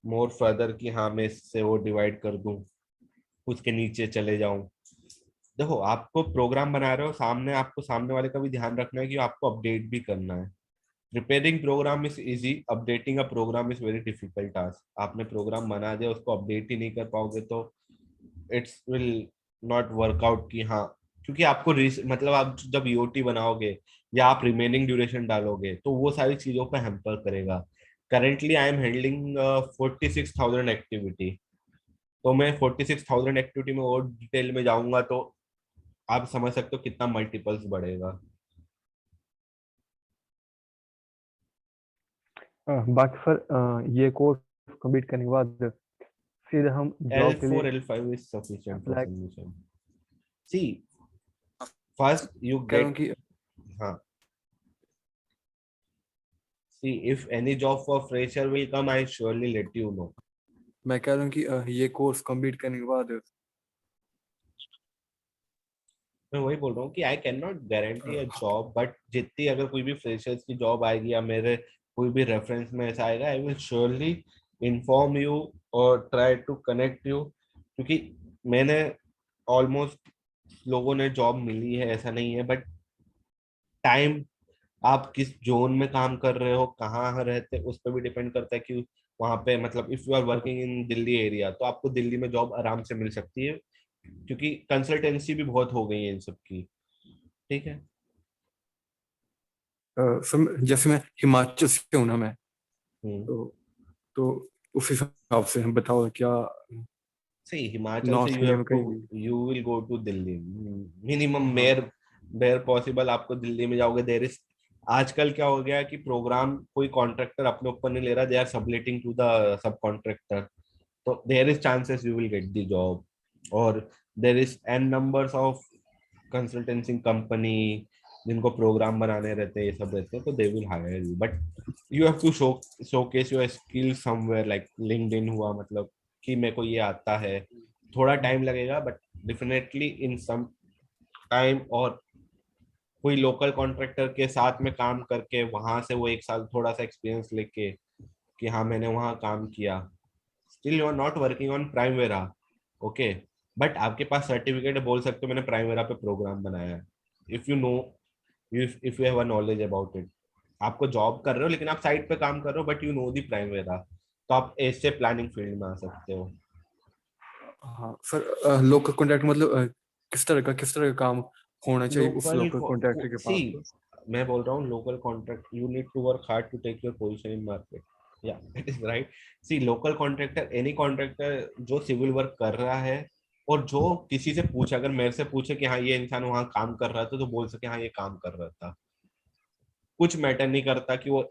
more further कि हाँ मैं इससे वो डिवाइड कर दूं, उसके नीचे चले जाऊं. देखो, आपको प्रोग्राम बना रहे हो, सामने आपको सामने वाले का भी ध्यान रखना है कि आपको अपडेट भी करना है. Preparing program is easy, updating a program is very difficult task. आपने प्रोग्राम बना दिया, उसको अपडेट ही नहीं कर पाओगे तो इट्स विल नॉट वर्कआउट कि हाँ. क्योंकि आपको मतलब आप जब EOT बनाओगे या आप रिमेनिंग ड्यूरेशन डालोगे तो वो सारी चीजों पर हैम्पर करेगा. Currently I am handling 46,000 activity, तो मैं 46,000 एक्टिविटी में और डिटेल में जाऊंगा तो आप समझ सकते हो कितना मल्टीपल्स बढ़ेगा. बाकी सर ये कोर्स कंप्लीट करने के बाद फिर हम जॉब के L4 लिए L5 is sufficient for apply submission. See, first you कह रहा हूँ get, कि हाँ. See, if any job for fresher will come, I surely let you know. मैं कह रहा हूँ कि ये कोर्स कंप्लीट करने के बाद मैं वही बोल रहा हूँ कि आई can not guarantee a job, but जितनी अगर कोई भी फ्रेशर्स की जॉब आएगी या मेरे कोई भी रेफरेंस में ऐसा आएगा, I will surely inform you और ट्राई टू कनेक्ट यू. क्योंकि मैंने ऑलमोस्ट लोगों ने जॉब मिली है, ऐसा नहीं है, बट टाइम, आप किस जोन में काम कर रहे हो, कहाँ रहते, उस पर भी डिपेंड करता है कि वहाँ पे, मतलब if you are working in Delhi area तो आपको दिल्ली में जॉब आराम से मिल सकती है, क्योंकि कंसल्टेंसी भी बहुत हो गई है इन सब की. ठीक है. सर जैसे मैं हिमाचल से हूँ ना मैं, हम्म. तो उस हिसाब से हम बताओ क्या सही, हिमाचल से नॉर्थ यू इंडिया हैव में टू, कहीं भी. You will go to Delhi minimum. हाँ वेयर पॉसिबल आपको दिल्ली में जाओगे. देयर इज, आजकल क्या हो गया है कि प्रोग्राम कोई कॉन्ट्रैक्टर अपने ऊपर नहीं ले रहा, they are subletting to the subcontractor. तो there is chances you will get the job. और there is an numbers of consultancy company जिनको प्रोग्राम बनाने रहते हैं, ये सब रहते हैं, तो they will hire you. But you have to showcase your skill somewhere, like LinkedIn हुआ, मतलब कि मेरे को ये आता है. थोड़ा टाइम लगेगा but definitely in some time. और कोई लोकल कॉन्ट्रैक्टर के साथ में काम करके वहां से वो 1 साल थोड़ा सा एक्सपीरियंस लेके कि हाँ मैंने वहां काम किया, still you are not working on Primavera. Okay, but आपके पास सर्टिफिकेट है, बोल सकते हो मैंने प्राइमवेरा पे प्रोग्राम बनाया है. If you no, if you have a knowledge about it. आपको जॉब कर रहे हो लेकिन आप साइट पे काम कर रहे हो, but you know the Primavera, तो आप ऐसे प्लानिंग फील्ड में आ सकते हो. हाँ सर लोकल कॉन्ट्रैक्ट मतलब किस तरह का काम होना चाहिए उस लोकल कॉन्ट्रैक्टर के सी, पास. मैं बोल रहा हूँ local contract, you need to work hard to take your position in market. या it is right. See, local contractor, any contractor जो सिविल वर्क कर रहा है और जो किसी से पूछे, अगर मेरे से पूछे कि हाँ ये इंसान वहां काम कर रहा था, तो बोल सके हाँ ये काम कर रहा था. कुछ मैटर नहीं करता कि वो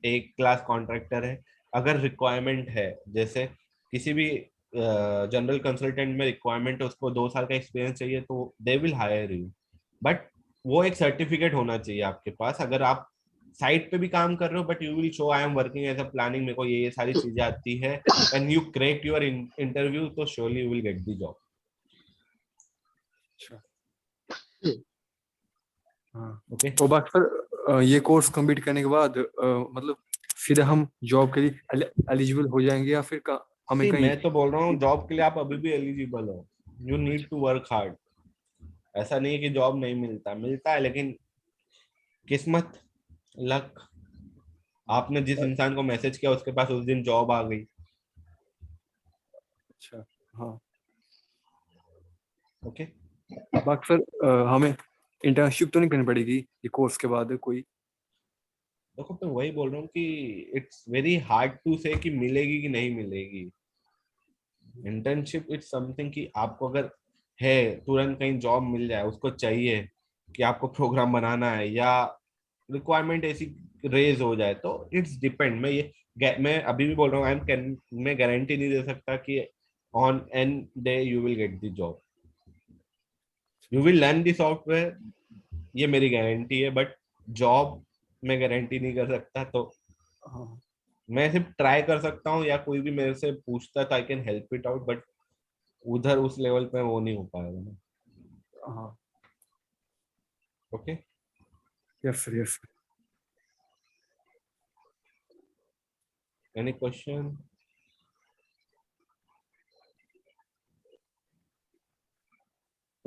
एक क्लास कॉन्ट्रैक्टर है. अगर रिक्वायरमेंट है, जैसे किसी भी जनरल कंसल्टेंट में रिक्वायरमेंट है, उसको 2 साल का एक्सपीरियंस चाहिए, तो they will hire you. But वो एक सर्टिफिकेट होना चाहिए आपके पास. अगर आप साइट पे भी काम कर रहे हो but you will show I am working as a planning, मेरे को ये सारी चीजें आती है, and you crack your interview, तो surely you will get the job. अच्छा हाँ ओके तो बाकी फिर ये कोर्स कंप्लीट करने के बाद मतलब सीधा हम जॉब के लिए एलिजिबल हो जाएंगे या फिर हमें सी कहीं मैं तो बोल रहा हूँ जॉब के लिए आप अभी भी एलिजिबल हो. You need to work hard. ऐसा नहीं है कि जॉब नहीं मिलता, मिलता है, लेकिन किस्मत, लक, आपने जिस इंसान को मैसेज किया उसके पास उस दिन जॉब आ गई. अच्छा हाँ ओके बाकी फिर हमें इंटर्नशिप तो नहीं करनी पड़ेगी ये कोर्स के बाद कोई? देखो मैं वही बोल रहा हूँ कि इट्स वेरी हार्ड टू से कि मिलेगी कि नहीं मिलेगी. इंटर्नशिप इट्स समथिंग कि आपको अगर है तुरंत कहीं जॉब मिल जाए, उसको चाहिए कि आपको प्रोग्राम बनाना है या रिक्वायरमेंट ऐसी रेज हो जाए, तो इट्स डिपेंड. मैं अभी भी बोल रहा हूँ मैं गारंटी नहीं दे सकता कि on an day you will get the job. You will learn the software, ये मेरी गारंटी है, बट जॉब मैं गारंटी नहीं कर सकता. तो हाँ मैं सिर्फ ट्राई कर सकता हूँ या कोई भी मेरे से पूछता तो I can help it out, but उधर उस लेवल पे वो नहीं हो पाएगा ना. हाँ okay yes sir yes any question?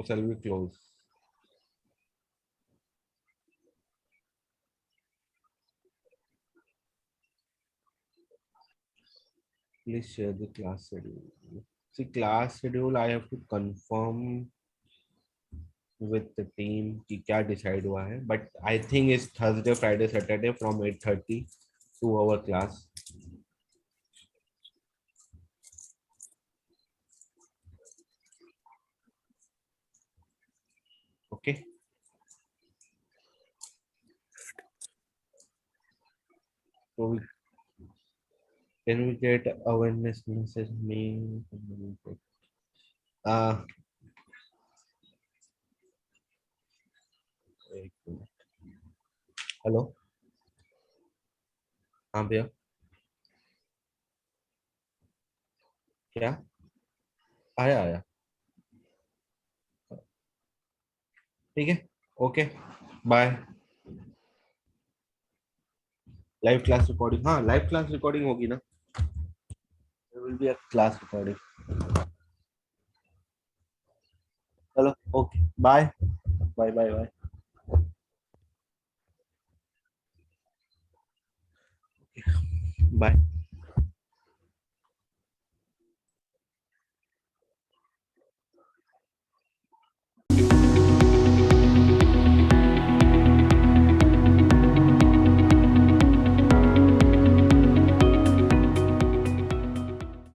shall we close? Please share the class schedule. See, class schedule I have to confirm with the team कि क्या decide हुआ है, but I think it's Thursday, Friday, Saturday from 8:30 to our class. Okay. So can we get awareness message me? Uh, एक minute. Hello. हाँ भैया. क्या? आया आया. ठीक है. Okay bye. Live class recording, हाँ लाइव क्लास रिकॉर्डिंग होगी ना. There will be a class recording. चलो okay bye bye bye bye. Bye.